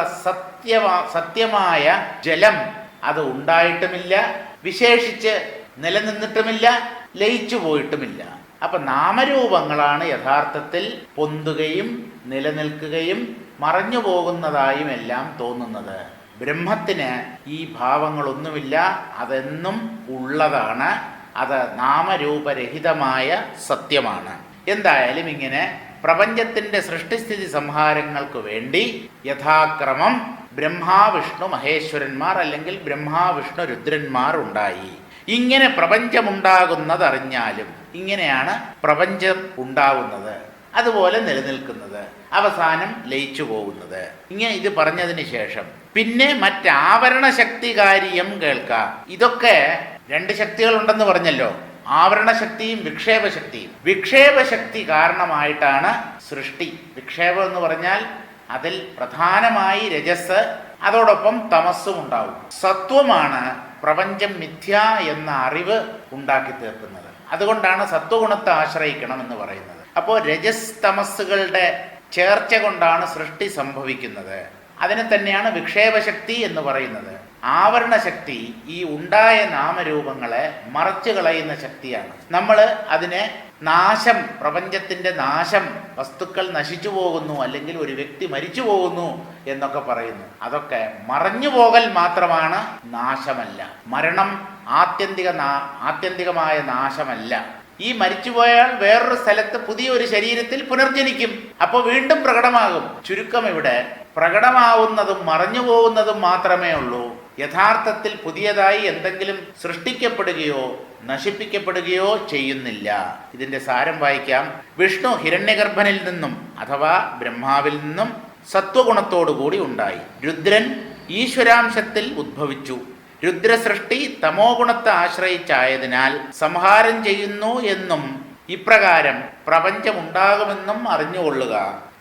സത്യമായ ജലം അത് ഉണ്ടായിട്ടുമില്ല, വിശേഷിച്ച് നിലനിന്നിട്ടുമില്ല, ലയിച്ചു പോയിട്ടുമില്ല. അപ്പൊ നാമരൂപങ്ങളാണ് യഥാർത്ഥത്തിൽ പൊന്തുകയും നിലനിൽക്കുകയും മറഞ്ഞു പോകുന്നതായും എല്ലാം തോന്നുന്നത്. ബ്രഹ്മത്തിന് ഈ ഭാവങ്ങളൊന്നുമില്ല, അതെന്നും ഉള്ളതാണ്. അത് നാമരൂപരഹിതമായ സത്യമാണ്. എന്തായാലും ഇങ്ങനെ പ്രപഞ്ചത്തിന്റെ സൃഷ്ടിസ്ഥിതി സംഹാരങ്ങൾക്ക് വേണ്ടി യഥാക്രമം ബ്രഹ്മാവിഷ്ണു മഹേശ്വരന്മാർ അല്ലെങ്കിൽ ബ്രഹ്മാവിഷ്ണു രുദ്രന്മാർ ഉണ്ടായി. ഇങ്ങനെ പ്രപഞ്ചമുണ്ടാകുന്നതറിഞ്ഞാലും ഇങ്ങനെയാണ് പ്രപഞ്ചം ഉണ്ടാവുന്നത്, അതുപോലെ നിലനിൽക്കുന്നത്, അവസാനം ലയിച്ചു പോകുന്നത്. ഇങ്ങനെ ഇത് പറഞ്ഞതിന് ശേഷം പിന്നെ മറ്റാവരണ ശക്തി കാര്യം കേൾക്കാം. ഇതൊക്കെ 2 ശക്തികളുണ്ടെന്ന് പറഞ്ഞല്ലോ, ആവരണശക്തിയും വിക്ഷേപശക്തിയും. വിക്ഷേപശക്തി കാരണമായിട്ടാണ് സൃഷ്ടി. വിക്ഷേപം എന്ന് പറഞ്ഞാൽ അതിൽ പ്രധാനമായി രജസ്, അതോടൊപ്പം തമസ്സും ഉണ്ടാവും. സത്വമാണ് പ്രപഞ്ചം മിഥ്യ എന്ന അറിവ് ഉണ്ടാക്കി തീർക്കുന്നത്. അതുകൊണ്ടാണ് സത്വഗുണത്തെ ആശ്രയിക്കണം എന്ന് പറയുന്നത്. അപ്പോൾ രജസ് തമസ്സുകളുടെ ചേർച്ച കൊണ്ടാണ് സൃഷ്ടി സംഭവിക്കുന്നത്. അതിനെ തന്നെയാണ് വിക്ഷേപശക്തി എന്ന് പറയുന്നത്. ആവരണശക്തി ഈ ഉണ്ടായ നാമരൂപങ്ങളെ മറച്ചു കളയുന്ന ശക്തിയാണ്. നമ്മൾ അതിനെ നാശം, പ്രപഞ്ചത്തിന്റെ നാശം, വസ്തുക്കൾ നശിച്ചു പോകുന്നു അല്ലെങ്കിൽ ഒരു വ്യക്തി മരിച്ചു പോകുന്നു എന്നൊക്കെ പറയുന്നു. അതൊക്കെ മറഞ്ഞു പോകൽ മാത്രമാണ്, നാശമല്ല. മരണം ആത്യന്തികമായ നാശമല്ല. ഈ മരിച്ചുപോയാൽ വേറൊരു സ്ഥലത്ത് പുതിയൊരു ശരീരത്തിൽ പുനർജനിക്കും, അപ്പോൾ വീണ്ടും പ്രകടമാകും. ചുരുക്കം ഇവിടെ പ്രകടമാവുന്നതും മറഞ്ഞു പോകുന്നതും മാത്രമേ ഉള്ളൂ. യഥാർത്ഥത്തിൽ പുതിയതായി എന്തെങ്കിലും സൃഷ്ടിക്കപ്പെടുകയോ നശിപ്പിക്കപ്പെടുകയോ ചെയ്യുന്നില്ല. ഇതിന്റെ സാരം വായിക്കാം. വിഷ്ണു ഹിരണ്യഗർഭനിൽ നിന്നും അഥവാ ബ്രഹ്മാവിൽ നിന്നും സത്വഗുണത്തോടുകൂടി ഉണ്ടായി. രുദ്രൻ ഈശ്വരാംശത്തിൽ ഉദ്ഭവിച്ചു. രുദ്രസൃഷ്ടി തമോ ഗുണത്തെ ആശ്രയിച്ചായതിനാൽ സംഹാരം ചെയ്യുന്നു എന്നും ഇപ്രകാരം പ്രപഞ്ചമുണ്ടാകുമെന്നും അറിഞ്ഞുകൊള്ളുക.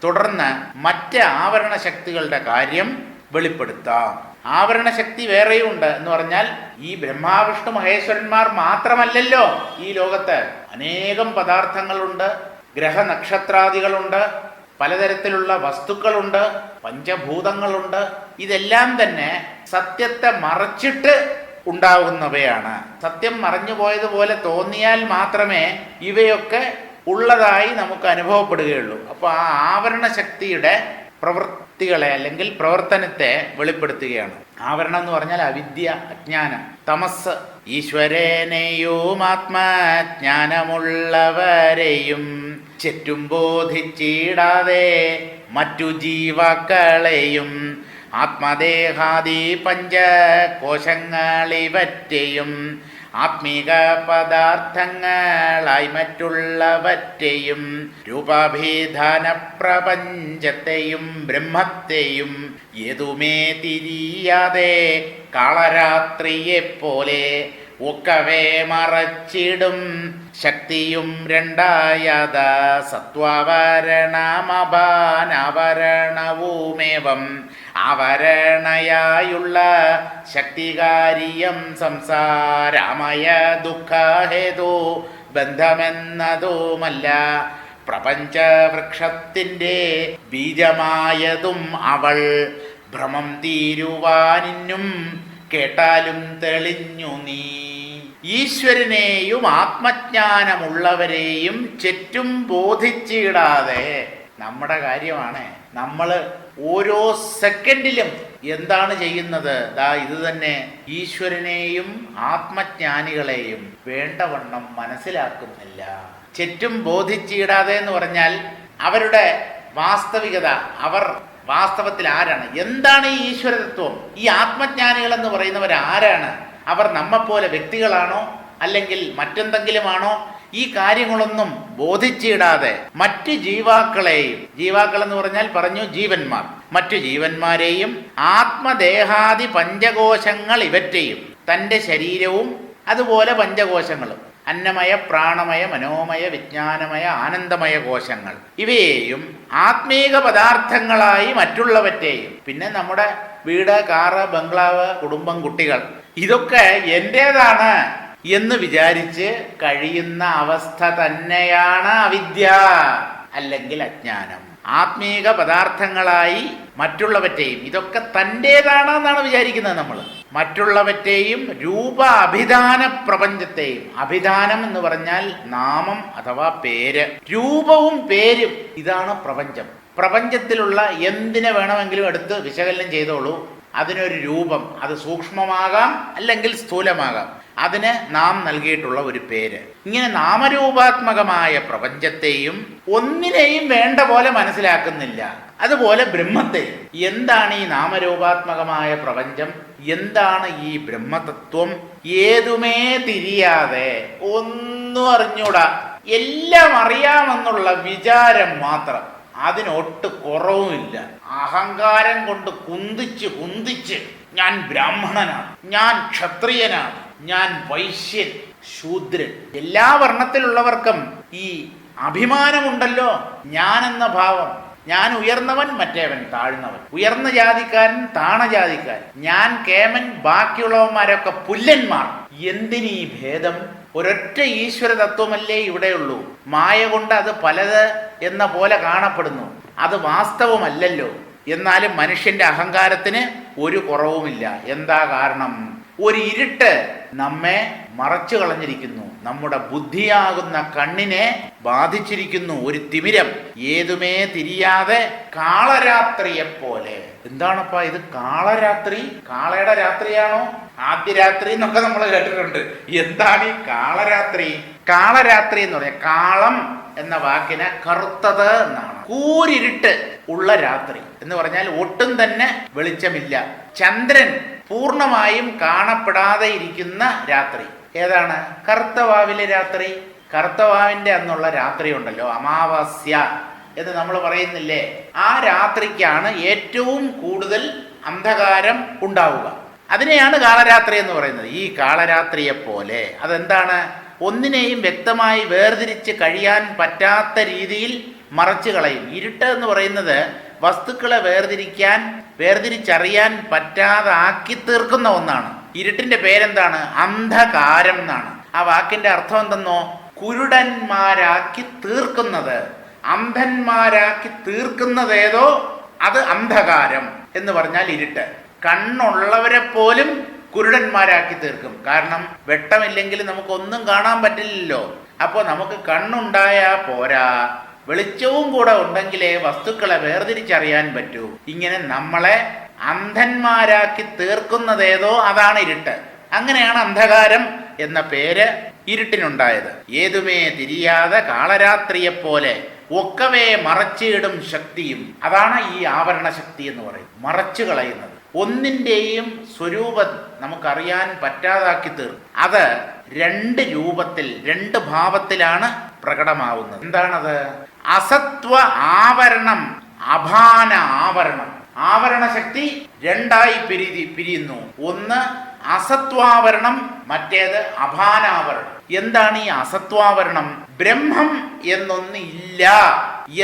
തുടർന്ന് മറ്റ് ആവരണ ശക്തികളുടെ കാര്യം വെളിപ്പെടുത്താം. ആവരണശക്തി വേറെയുണ്ട് എന്ന് പറഞ്ഞാൽ ഈ ബ്രഹ്മാവിഷ്ണു മഹേശ്വരന്മാർ മാത്രമല്ലല്ലോ ഈ ലോകത്ത്. അനേകം പദാർത്ഥങ്ങളുണ്ട്, ഗ്രഹനക്ഷത്രാദികളുണ്ട്, പലതരത്തിലുള്ള വസ്തുക്കളുണ്ട്, പഞ്ചഭൂതങ്ങളുണ്ട്. ഇതെല്ലാം തന്നെ സത്യത്തെ മറച്ചിട്ട് ഉണ്ടാകുന്നവയാണ്. സത്യം മറഞ്ഞു പോയതുപോലെ തോന്നിയാൽ മാത്രമേ ഇവയൊക്കെ ഉള്ളതായി നമുക്ക് അനുഭവപ്പെടുകയുള്ളൂ. അപ്പോൾ ആ ആവരണ ശക്തിയുടെ പ്രവൃത്തികളെ അല്ലെങ്കിൽ പ്രവർത്തനത്തെ വെളിപ്പെടുത്തുകയാണ്. ആവരണം എന്ന് പറഞ്ഞാൽ അവിദ്യ, അജ്ഞാനം. തമസ് ഈശ്വരനെയും ആത്മജ്ഞാനമുള്ളവരെയും ചുറ്റും ബോധിച്ചിടാതെ മറ്റു ജീവാക്കളെയും ആത്മദേഹാദി പഞ്ചകോശങ്ങളിവറ്റെയും ആത്മീക പദാർത്ഥങ്ങളായി മറ്റുള്ളവറ്റെയും രൂപാഭിധാന പ്രപഞ്ചത്തെയും ബ്രഹ്മത്തെയും ഏതുമേ തിരിയാതെ കാളരാത്രിയെപ്പോലെ ഒക്കവേ മറച്ചിടും ശക്തിയും രണ്ടായത സത്വാവരണമപാനാവരണവുമേവം ആവരണയായുള്ള ശക്തികാരിയം സംസാരാമയ ദുഃഖഹേതു ബന്ധമെന്നതുമല്ല പ്രപഞ്ചവൃക്ഷത്തിൻ്റെ ബീജമായതും അവൾ. ഭ്രമം തീരുവാനിന്നും കേട്ടാലും തെളിഞ്ഞു നീ. ഈശ്വരനെയും ആത്മജ്ഞാനമുള്ളവരെയും ചുറ്റും ബോധിച്ചിടാതെ നമ്മുടെ കാര്യമാണ്. നമ്മൾ ഓരോ സെക്കൻഡിലും എന്താണ് ചെയ്യുന്നത്? ഇത് തന്നെ. ഈശ്വരനെയും ആത്മജ്ഞാനികളെയും വേണ്ടവണ്ണം മനസ്സിലാക്കുന്നില്ല. ചുറ്റും ബോധിച്ചിടാതെ എന്ന് പറഞ്ഞാൽ അവരുടെ വാസ്തവികത, അവർ വാസ്തവത്തിൽ ആരാണ്? എന്താണ് ഈ ഈശ്വരതത്വം? ഈ ആത്മജ്ഞാനികൾ എന്ന് പറയുന്നവർ ആരാണ്? അവർ നമ്മെപ്പോലെ വ്യക്തികളാണോ അല്ലെങ്കിൽ മറ്റെന്തെങ്കിലുമാണോ? ഈ കാര്യങ്ങളൊന്നും ബോധിച്ചിടാതെ മറ്റ് ജീവാക്കളെയും, ജീവാക്കൾ എന്ന് പറഞ്ഞാൽ പറഞ്ഞു ജീവന്മാർ, മറ്റു ജീവന്മാരെയും ആത്മദേഹാദി പഞ്ചകോശങ്ങൾ ഇവറ്റെയും, തൻ്റെ ശരീരവും അതുപോലെ പഞ്ചകോശങ്ങളും, അന്നമയ പ്രാണമയ മനോമയ വിജ്ഞാനമയ ആനന്ദമയ കോശങ്ങൾ, ഇവയെയും ആത്മീക പദാർത്ഥങ്ങളായി മറ്റുള്ളവറ്റെയും, പിന്നെ നമ്മുടെ വീട്, കാറ്, ബംഗ്ലാവ്, കുടുംബം, കുട്ടികൾ, ഇതൊക്കെ എൻ്റേതാണ് എന്ന് വിചാരിച്ച് കഴിയുന്ന അവസ്ഥ തന്നെയാണ് അവിദ്യ അല്ലെങ്കിൽ അജ്ഞാനം. ആത്മീക പദാർത്ഥങ്ങളായി മറ്റുള്ളവറ്റെയും, ഇതൊക്കെ തൻ്റേതാണെന്നാണ് വിചാരിക്കുന്നത് നമ്മൾ. മറ്റുള്ളവറ്റെയും രൂപ അഭിധാന പ്രപഞ്ചത്തെയും, അഭിധാനം എന്ന് പറഞ്ഞാൽ നാമം അഥവാ പേര്, രൂപവും പേരും, ഇതാണ് പ്രപഞ്ചം. പ്രപഞ്ചത്തിലുള്ള എന്തിനെ വേണമെങ്കിലും എടുത്ത് വിശകലനം ചെയ്തോളൂ. അതിനൊരു രൂപം, അത് സൂക്ഷ്മമാകാം അല്ലെങ്കിൽ സ്ഥൂലമാകാം, അതിന് നാം നൽകിയിട്ടുള്ള ഒരു പേര്. ഇങ്ങനെ നാമരൂപാത്മകമായ പ്രപഞ്ചത്തെയും ഒന്നിനെയും വേണ്ട പോലെ മനസ്സിലാക്കുന്നില്ല. അതുപോലെ ബ്രഹ്മത്തെ, എന്താണ് ഈ നാമരൂപാത്മകമായ പ്രപഞ്ചം, എന്താണ് ഈ ബ്രഹ്മതത്വം, ഏതുമേ തിരിയാതെ, ഒന്നും അറിഞ്ഞൂടാ, എല്ലാം അറിയാമെന്നുള്ള വിചാരം മാത്രം, അതിനൊട്ട് കുറവുമില്ല. അഹങ്കാരം കൊണ്ട് കുന്തിച്ച് ഞാൻ ബ്രാഹ്മണനാണ്, ഞാൻ ക്ഷത്രിയനാണ്, ഞാൻ വൈശ്യൻ, ശൂദ്രൻ, എല്ലാ വർണ്ണത്തിലുള്ളവർക്കും ഈ അഭിമാനമുണ്ടല്ലോ. ഞാനെന്ന ഭാവം, ഞാൻ ഉയർന്നവൻ, മറ്റേവൻ താഴ്ന്നവൻ, ഉയർന്ന ജാതിക്കാരൻ, താണ ജാതിക്കാരൻ, ഞാൻ കേമൻ, ബാക്കിയുള്ളവന്മാരൊക്കെ പുല്ലന്മാർ. എന്തിനീ ഭേദം? ഒരൊറ്റ ഈശ്വര തത്വമല്ലേ ഇവിടെയുള്ളൂ. മായ കൊണ്ട് അത് പലത് എന്ന പോലെ കാണപ്പെടുന്നു, അത് വാസ്തവമല്ലല്ലോ. എന്നാലും മനുഷ്യന്റെ അഹങ്കാരത്തിന് ഒരു കുറവുമില്ല. എന്താ കാരണം? ഒരു ഇരുട്ട് നമ്മെ മറച്ചു കളഞ്ഞിരിക്കുന്നു, നമ്മുടെ ബുദ്ധിയാകുന്ന കണ്ണിനെ ബാധിച്ചിരിക്കുന്നു. ഒരു തിമിരം, ഏതുമേ തിരിയാതെ കാളരാത്രിയെപ്പോലെ. എന്താണപ്പാ ഇത് കാളരാത്രി? കാളയുടെ രാത്രിയാണോ? ആദ്യ രാത്രി എന്നൊക്കെ നമ്മൾ കേട്ടിട്ടുണ്ട്. എന്താണ് ഈ കാളരാത്രി? കാളരാത്രി എന്ന് പറയാം, കാളം എന്ന വാക്കിന് കറുത്തത് എന്നാണ്. കൂരിരുട്ട് ഉള്ള രാത്രി എന്ന് പറഞ്ഞാൽ ഒട്ടും തന്നെ വെളിച്ചമില്ല, ചന്ദ്രൻ പൂർണ്ണമായും കാണപ്പെടാതെ ഇരിക്കുന്ന രാത്രി. ഏതാണ്? കറുത്തവാവിലെ രാത്രി. കറുത്തവാവിന്റെ അന്നുള്ള രാത്രി ഉണ്ടല്ലോ, അമാവാസ്യ എന്ന് നമ്മൾ പറയുന്നില്ലേ, ആ രാത്രിക്കാണ് ഏറ്റവും കൂടുതൽ അന്ധകാരം ഉണ്ടാവുക. അതിനെയാണ് കാളരാത്രി എന്ന് പറയുന്നത്. ഈ കാളരാത്രിയെപ്പോലെ അതെന്താണ്? ഒന്നിനെയും വ്യക്തമായി വേർതിരിച്ച് കഴിയാൻ പറ്റാത്ത രീതിയിൽ മറച്ചു കളയും. ഇരുട്ട് എന്ന് പറയുന്നത് വസ്തുക്കളെ വേർതിരിച്ചറിയാൻ പറ്റാതെ ആക്കി തീർക്കുന്ന ഒന്നാണ്. ഇരുട്ടിന്റെ പേരെന്താണ്? അന്ധകാരം എന്നാണ്. ആ വാക്കിന്റെ അർത്ഥം എന്തെന്നോ? കുരുടന്മാരാക്കി തീർക്കുന്നത്, അന്ധന്മാരാക്കി തീർക്കുന്നതേതോ അത് അന്ധകാരം എന്ന് പറഞ്ഞാൽ ഇരുട്ട്. കണ്ണുള്ളവരെ പോലും കുരുടന്മാരാക്കി തീർക്കും. കാരണം വെട്ടമില്ലെങ്കിൽ നമുക്കൊന്നും കാണാൻ പറ്റില്ലല്ലോ. അപ്പോൾ നമുക്ക് കണ്ണുണ്ടായാൽ പോരാ, വെളിച്ചവും കൂടെ ഉണ്ടെങ്കിലേ വസ്തുക്കളെ വേർതിരിച്ചറിയാൻ പറ്റൂ. ഇങ്ങനെ നമ്മളെ അന്ധന്മാരാക്കി തീർക്കുന്നതേതോ അതാണ് ഇരുട്ട്. അങ്ങനെയാണ് അന്ധകാരം എന്ന പേര് ഇരുട്ടിനുണ്ടായത്. ഏതുമേ തിരിയാതെ കാളരാത്രിയെപ്പോലെ ഒക്കവേ മറച്ചിടും ശക്തിയും, അതാണ് ഈ ആവരണ ശക്തി എന്ന് പറയുന്നത്. മറച്ചു കളയുന്നത്, ഒന്നിൻ്റെയും സ്വരൂപം നമുക്കറിയാൻ പറ്റാതാക്കി തീർക്കും. അത് രണ്ട് രൂപത്തിൽ, രണ്ട് ഭാവത്തിലാണ് പ്രകടമാവുന്നത്. എന്താണത്? അസത്വ ആവരണം, അഭാന ആവരണം. ആവരണശക്തി രണ്ടായി പിരിയുന്നു. ഒന്ന് അസത്വാവരണം, മറ്റേത് അഭാനാവരണം. എന്താണ് ഈ അസത്വാവരണം? ബ്രഹ്മം എന്നൊന്ന് ഇല്ല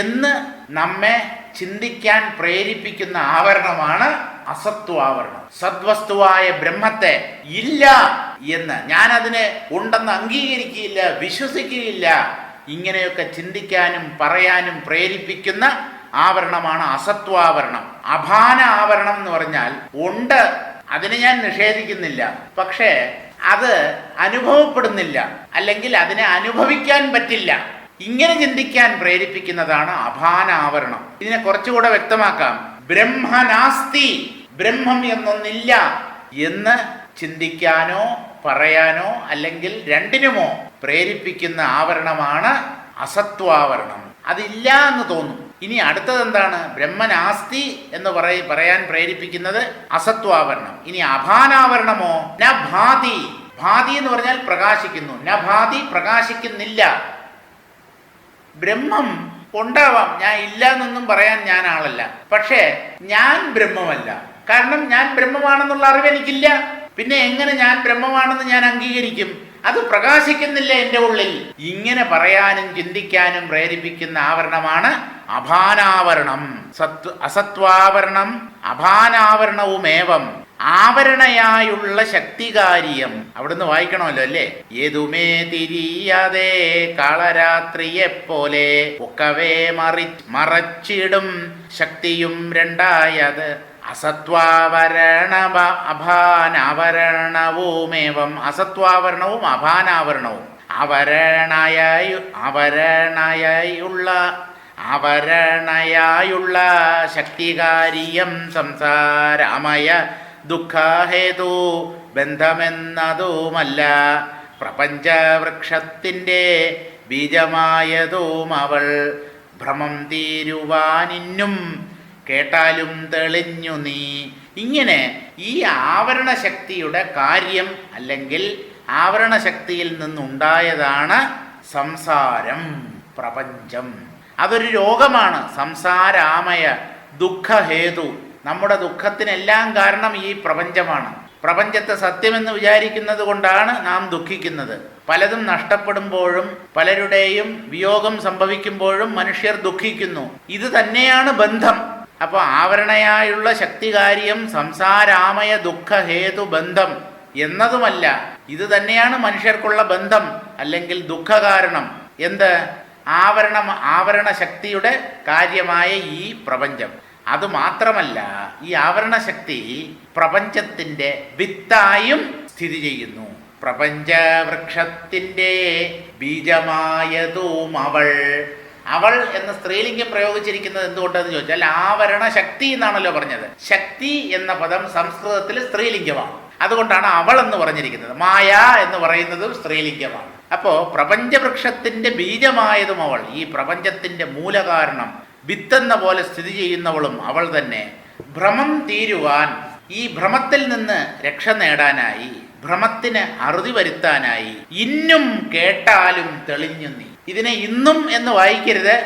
എന്ന് നമ്മെ ചിന്തിക്കാൻ പ്രേരിപ്പിക്കുന്ന ആവരണമാണ് അസത്വാവരണം. സദ്വസ്തുവായ ബ്രഹ്മത്തെ ഇല്ല എന്ന്, ഞാനതിനെ ഉണ്ടെന്ന് അംഗീകരിക്കുകയില്ല, വിശ്വസിക്കുകയില്ല ഇങ്ങനെയൊക്കെ ചിന്തിക്കാനും പറയാനും പ്രേരിപ്പിക്കുന്ന ആവരണമാണ് അസത്വാവരണം. അഭാന ആവരണം എന്ന് പറഞ്ഞാൽ ഉണ്ട്, അതിനെ ഞാൻ നിഷേധിക്കുന്നില്ല, പക്ഷേ അത് അനുഭവപ്പെടുന്നില്ല, അല്ലെങ്കിൽ അതിനെ അനുഭവിക്കാൻ പറ്റില്ല. ഇങ്ങനെ ചിന്തിക്കാൻ പ്രേരിപ്പിക്കുന്നതാണ് അഭാനാവരണം. ഇതിനെ കുറച്ചുകൂടെ വ്യക്തമാക്കാം. ബ്രഹ്മനാസ്തി, ബ്രഹ്മം എന്നൊന്നില്ല എന്ന് ചിന്തിക്കാനോ പറയാനോ അല്ലെങ്കിൽ രണ്ടിനുമോ പ്രേരിപ്പിക്കുന്ന ആവരണമാണ് അസത്വാവരണം. അതില്ല എന്ന് തോന്നും. ഇനി അടുത്തത് എന്താണ്? ബ്രഹ്മനാസ്തി എന്ന് പറയാൻ പ്രേരിപ്പിക്കുന്നത് അസത്വാവരണം. ഇനി അഭാനാവരണമോ? ന ഭാതി. ഭാതി എന്ന് പറഞ്ഞാൽ പ്രകാശിക്കുന്നു. ന ഭാതി, പ്രകാശിക്കുന്നില്ല. ബ്രഹ്മം ഉണ്ടാവാം, ഞാൻ ഇല്ല എന്നൊന്നും പറയാൻ ഞാൻ ആളല്ല, പക്ഷേ ഞാൻ ബ്രഹ്മമല്ല. കാരണം ഞാൻ ബ്രഹ്മമാണെന്നുള്ള അറിവ് എനിക്കില്ല. പിന്നെ എങ്ങനെ ഞാൻ ബ്രഹ്മമാണെന്ന് ഞാൻ അംഗീകരിക്കും? അത് പ്രകാശിക്കുന്നില്ല എൻ്റെ ഉള്ളിൽ. ഇങ്ങനെ പറയാനും ചിന്തിക്കാനും പ്രേരിപ്പിക്കുന്ന ആവരണമാണ് അഭാനാവരണം. അസത്വാവരണം അഭാനാവരണവുമേവം ആവരണയായുള്ള ശക്തികാര്യം. അവിടുന്ന് വായിക്കണമല്ലോ അല്ലേ? ഏതുമേ തിരിയാതെ കാളരാത്രിയെപ്പോലെ ഒക്കവേ മറച്ചിടും ശക്തിയും രണ്ടായത് അസത്വാവരണ അഭാനാവരണവുമേവം. അസത്വാവരണവും അഭാനാവരണവും ആവരണയായുള്ള ശക്തികാര്യം സംസാരമയ ദുഃഖഹേതു ബന്ധമെന്നതുമല്ല. പ്രപഞ്ചവൃക്ഷത്തിൻ്റെ ബീജമായതും അവൾ ഭ്രമം തീരുവാനിന്നും കേട്ടാലും തെളിഞ്ഞു നീ. ഇങ്ങനെ ഈ ആവരണശക്തിയുടെ കാര്യം അല്ലെങ്കിൽ ആവരണശക്തിയിൽ നിന്നുണ്ടായതാണ് സംസാരം, പ്രപഞ്ചം. അതൊരു രോഗമാണ്. സംസാരാമയ ദുഃഖഹേതു. നമ്മുടെ ദുഃഖത്തിനെല്ലാം കാരണം ഈ പ്രപഞ്ചമാണ്. പ്രപഞ്ചത്തെ സത്യമെന്ന് വിചാരിക്കുന്നത് കൊണ്ടാണ് നാം ദുഃഖിക്കുന്നത്. പലതും നഷ്ടപ്പെടുമ്പോഴും പലരുടെയും വിയോഗം സംഭവിക്കുമ്പോഴും മനുഷ്യർ ദുഃഖിക്കുന്നു. ഇത് തന്നെയാണ് ബന്ധം. അപ്പോൾ ആവരണയായുള്ള ശക്തികാര്യം സംസാരാമയ ദുഃഖഹേതു ബന്ധം എന്നതുമല്ല, ഇത് തന്നെയാണ് മനുഷ്യർക്കുള്ള ബന്ധം അല്ലെങ്കിൽ ദുഃഖകാരണം. എന്ത്? ആവരണ ശക്തിയുടെ കാര്യമായ ഈ പ്രപഞ്ചം. അതുമാത്രമല്ല, ഈ ആവരണശക്തി പ്രപഞ്ചത്തിൻ്റെ വിത്തായും സ്ഥിതി ചെയ്യുന്നു. പ്രപഞ്ചവൃക്ഷത്തിൻ്റെ ബീജമായതും അവൾ. അവൾ എന്ന സ്ത്രീലിംഗം പ്രയോഗിച്ചിരിക്കുന്നത് എന്തുകൊണ്ടെന്ന് ചോദിച്ചാൽ ആവരണ ശക്തി എന്നാണല്ലോ പറഞ്ഞത്. ശക്തി എന്ന പദം സംസ്കൃതത്തിൽ സ്ത്രീലിംഗമാണ്. അതുകൊണ്ടാണ് അവൾ എന്ന് പറഞ്ഞിരിക്കുന്നത്. മായ എന്ന് പറയുന്നതും സ്ത്രീലിംഗമാണ്. അപ്പോൾ പ്രപഞ്ചവൃക്ഷത്തിൻ്റെ ബീജമായതും അവൾ, ഈ പ്രപഞ്ചത്തിൻ്റെ മൂലകാരണം, വിത്തെന്ന പോലെ സ്ഥിതി ചെയ്യുന്നവളും അവൾ തന്നെ. ഭ്രമം തീരുവാൻ, ഈ ഭ്രമത്തിൽ നിന്ന് രക്ഷ നേടാനായി, ഭ്രമത്തിന് അറുതി വരുത്താനായി, ഇന്നും കേട്ടാലും തെളിഞ്ഞു നീ. ഇതിനെ ഇന്നും എന്ന് വായിക്കരുത്.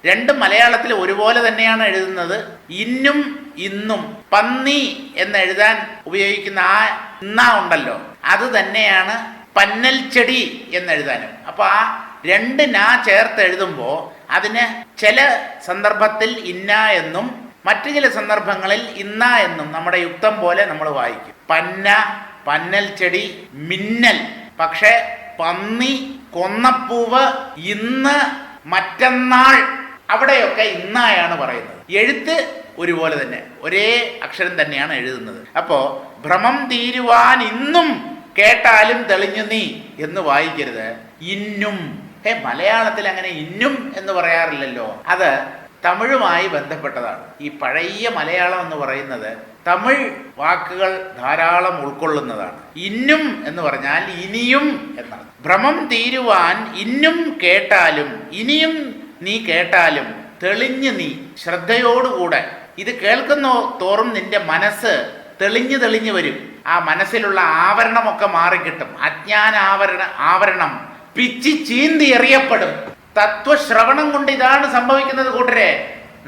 രണ്ടും മലയാളത്തിൽ ഒരുപോലെ തന്നെയാണ് എഴുതുന്നത്. ഇന്നും ഇന്നും. പന്നി എന്ന് എഴുതാൻ ഉപയോഗിക്കുന്ന ആ ഇന്ന ഉണ്ടല്ലോ, അത് തന്നെയാണ് പന്നൽ ചെടി എന്നെഴുതാനും. അപ്പോൾ ആ രണ്ട് നാ ചേർത്ത് എഴുതുമ്പോൾ അതിന് ചില സന്ദർഭത്തിൽ ഇന്ന എന്നും മറ്റു ചില സന്ദർഭങ്ങളിൽ ഇന്ന എന്നും നമ്മുടെ യുക്തം പോലെ നമ്മൾ വായിക്കും. പന്ന, പന്നൽ ചെടി, മിന്നൽ. പക്ഷേ പന്നി, കൊന്നപ്പൂവ്, ഇന്ന്, മറ്റന്നാൾ, അവിടെയൊക്കെ ഇന്നായാണ് പറയുന്നത്. എഴുത്ത് ഒരുപോലെ തന്നെ, ഒരേ അക്ഷരം തന്നെയാണ് എഴുതുന്നത്. അപ്പോൾ ഭ്രമം തീരുവാൻ ഇന്നും കേട്ടാലും തെളിഞ്ഞു നീ എന്ന് വായിക്കരുത്. ഇന്നും. മലയാളത്തിൽ അങ്ങനെ ഇന്നും എന്ന് പറയാറില്ലല്ലോ. അത് തമിഴുമായി ബന്ധപ്പെട്ടതാണ്. ഈ പഴയ മലയാളം എന്ന് പറയുന്നത് തമിഴ് വാക്കുകൾ ധാരാളം ഉൾക്കൊള്ളുന്നതാണ്. ഇന്നും എന്ന് പറഞ്ഞാൽ ഇനിയും എന്നാണ്. ഭ്രമം തീരുവാൻ ഇന്നും കേട്ടാലും, ഇനിയും നീ കേട്ടാലും തെളിഞ്ഞു നീ. ശ്രദ്ധയോടുകൂടെ ഇത് കേൾക്കുന്ന തോറും നിന്റെ മനസ്സ് തെളിഞ്ഞു തെളിഞ്ഞു വരും. ആ മനസ്സിലുള്ള ആവരണമൊക്കെ മാറിക്കിട്ടും. ആവരണം പിച്ചി ചീന്തി എറിയപ്പെടും. തത്വശ്രവണം കൊണ്ട് ഇതാണ് സംഭവിക്കുന്നത് കൂട്ടരെ.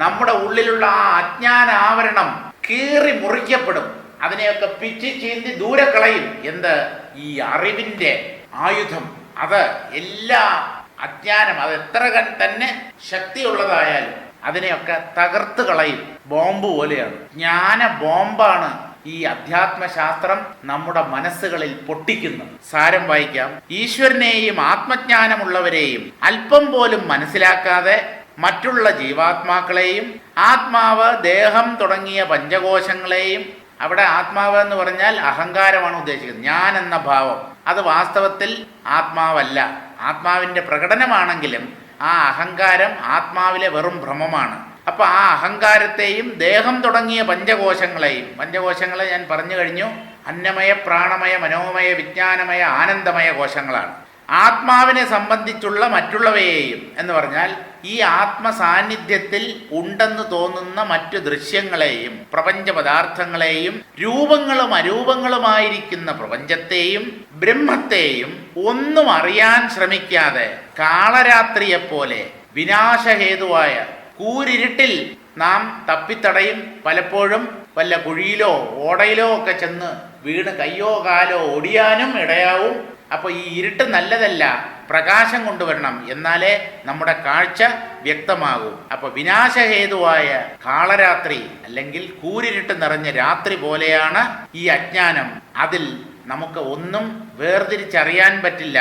നമ്മുടെ ഉള്ളിലുള്ള ആ അജ്ഞാന ആവരണം കീറി മുറിക്കപ്പെടും. അതിനെയൊക്കെ പിച്ചി ചീന്തി ദൂരെ കളയും. എന്ത്? ഈ അറിവിൻ്റെ ആയുധം. അത് എല്ലാ അജ്ഞാനം, അത് എത്ര തന്നെ ശക്തിയുള്ളതായാലും അതിനെയൊക്കെ തകർത്ത് കളയും. ബോംബ് പോലെയാണ്. ജ്ഞാന ബോംബാണ് ഈ അധ്യാത്മശാസ്ത്രം നമ്മുടെ മനസ്സുകളിൽ പൊട്ടിക്കുന്നു. സാരം വായിക്കാം. ഈശ്വരനെയും ആത്മജ്ഞാനമുള്ളവരെയും അല്പം പോലും മനസ്സിലാക്കാതെ മറ്റുള്ള ജീവാത്മാക്കളെയും ആത്മാവ്, ദേഹം തുടങ്ങിയ പഞ്ചകോശങ്ങളെയും, അവിടെ ആത്മാവ് എന്ന് പറഞ്ഞാൽ അഹങ്കാരമാണ് ഉദ്ദേശിക്കുന്നത്, ഞാൻ എന്ന ഭാവം. അത് വാസ്തവത്തിൽ ആത്മാവല്ല, ആത്മാവിൻ്റെ പ്രകടനമാണെങ്കിലും ആ അഹങ്കാരം ആത്മാവിലെ വെറും ഭ്രമമാണ്. അപ്പോൾ ആ അഹങ്കാരത്തെയും ദേഹം തുടങ്ങിയ പഞ്ചകോശങ്ങളെയും, പഞ്ചകോശങ്ങളെ ഞാൻ പറഞ്ഞു കഴിഞ്ഞു, അന്നമയ, പ്രാണമയ, മനോമയ, വിജ്ഞാനമയ, ആനന്ദമയ കോശങ്ങളാണ്. ആത്മാവിനെ സംബന്ധിച്ചുള്ള മറ്റുള്ളവയെയും എന്ന് പറഞ്ഞാൽ ഈ ആത്മസാന്നിധ്യത്തിൽ ഉണ്ടെന്ന് തോന്നുന്ന മറ്റു ദൃശ്യങ്ങളെയും പ്രപഞ്ച പദാർത്ഥങ്ങളെയും രൂപങ്ങളും അരൂപങ്ങളുമായിരിക്കുന്ന പ്രപഞ്ചത്തെയും ബ്രഹ്മത്തെയും ഒന്നും അറിയാൻ ശ്രമിക്കാതെ കാളരാത്രിയെപ്പോലെ വിനാശഹേതുവായ കൂരിരുട്ടിൽ നാം തപ്പിത്തടയും. പലപ്പോഴും വല്ല കുഴിയിലോ ഓടയിലോ ഒക്കെ ചെന്ന് വീണ് കയ്യോ കാലോ ഒടിയാനും ഇടയാവും. അപ്പോൾ ഈ ഇരുട്ട് നല്ലതല്ല, പ്രകാശം കൊണ്ടുവരണം, എന്നാലേ നമ്മുടെ കാഴ്ച വ്യക്തമാകൂ. അപ്പോൾ വിനാശഹേതുവായ കാളരാത്രി അല്ലെങ്കിൽ കൂരിരുട്ട് നിറഞ്ഞ രാത്രി പോലെയാണ് ഈ അജ്ഞാനം. അതിൽ നമുക്ക് ഒന്നും വേർതിരിച്ചറിയാൻ പറ്റില്ല.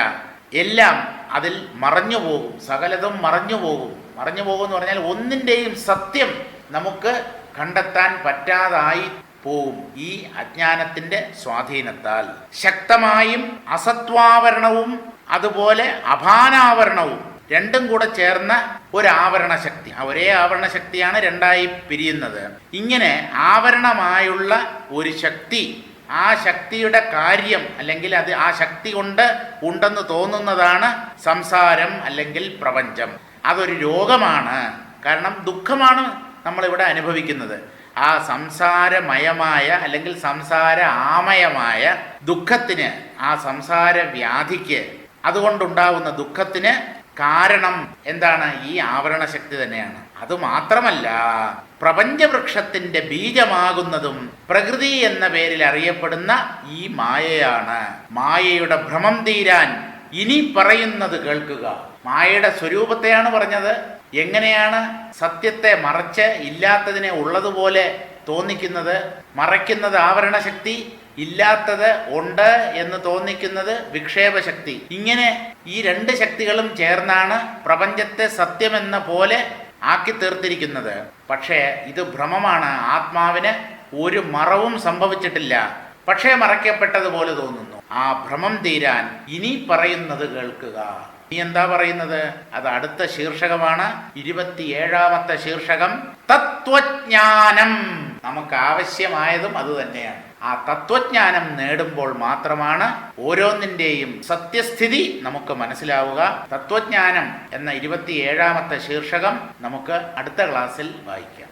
എല്ലാം അതിൽ മറഞ്ഞു പോകും, സകലതും മറഞ്ഞു പോകും. മറഞ്ഞു പോകും എന്ന് പറഞ്ഞാൽ ഒന്നിൻ്റെയും സത്യം നമുക്ക് കണ്ടെത്താൻ പറ്റാതായി പോവും ഈ അജ്ഞാനത്തിൻ്റെ സ്വാധീനത്താൽ. ശക്തമായും അസത്വാവരണവും അതുപോലെ അഭാനാവരണവും രണ്ടും കൂടെ ചേർന്ന ഒരാവരണ ശക്തി. ഒരേ ആവരണ ശക്തിയാണ് രണ്ടായി പിരിയുന്നത്. ഇങ്ങനെ ആവരണമായുള്ള ഒരു ശക്തി, ആ ശക്തിയുടെ കാര്യം അല്ലെങ്കിൽ അത് ആ ശക്തി കൊണ്ട് ഉണ്ടെന്ന് തോന്നുന്നതാണ് സംസാരം അല്ലെങ്കിൽ പ്രപഞ്ചം. അതൊരു രോഗമാണ്. കാരണം ദുഃഖമാണ് നമ്മളിവിടെ അനുഭവിക്കുന്നത്. ആ സംസാരമയമായ അല്ലെങ്കിൽ സംസാര ആമയമായ ദുഃഖത്തിന്, ആ സംസാര വ്യാധിക്ക്, അതുകൊണ്ടുണ്ടാവുന്ന ദുഃഖത്തിന് കാരണം എന്താണ്? ഈ ആവരണ ശക്തി തന്നെയാണ്. അതുമാത്രമല്ല, പ്രപഞ്ചവൃക്ഷത്തിൻ്റെ ബീജമാകുന്നതും പ്രകൃതി എന്ന പേരിൽ അറിയപ്പെടുന്ന ഈ മായയാണ്. മായയുടെ ഭ്രമം തീരാൻ ഇനി പറയുന്നത് കേൾക്കുക. മായയുടെ സ്വരൂപത്തെയാണ് പറഞ്ഞത്. എങ്ങനെയാണ് സത്യത്തെ മറച്ച് ഇല്ലാത്തതിനെ ഉള്ളതുപോലെ തോന്നിക്കുന്നത്? മറയ്ക്കുന്നത് ആവരണശക്തി, ഇല്ലാത്തത് ഉണ്ട് എന്ന് തോന്നിക്കുന്നത് വിക്ഷേപശക്തി. ഇങ്ങനെ ഈ രണ്ട് ശക്തികളും ചേർന്നാണ് പ്രപഞ്ചത്തെ സത്യമെന്ന പോലെ ആക്കി തീർത്തിരിക്കുന്നത്. പക്ഷേ ഇത് ഭ്രമമാണ്. ആത്മാവിന് ഒരു മറവും സംഭവിച്ചിട്ടില്ല, പക്ഷേ മറയ്ക്കപ്പെട്ടതുപോലെ തോന്നുന്നു. ആ ഭ്രമം തീരാൻ ഇനി പറയുന്നത് കേൾക്കുക. ഇനി എന്താ പറയുന്നത്? അത് അടുത്ത ശീർഷകമാണ്, 27ാമത്തെ ശീർഷകം. തത്വജ്ഞാനം. നമുക്ക് ആവശ്യമായതും അതുതന്നെയാണ്. ആ തത്വജ്ഞാനം നേടുമ്പോൾ മാത്രമാണ് ഓരോന്നിൻ്റെയും സത്യസ്ഥിതി നമുക്ക് മനസ്സിലാവുക. തത്വജ്ഞാനം എന്ന 27ാമത്തെ ശീർഷകം നമുക്ക് അടുത്ത ക്ലാസ്സിൽ വായിക്കാം.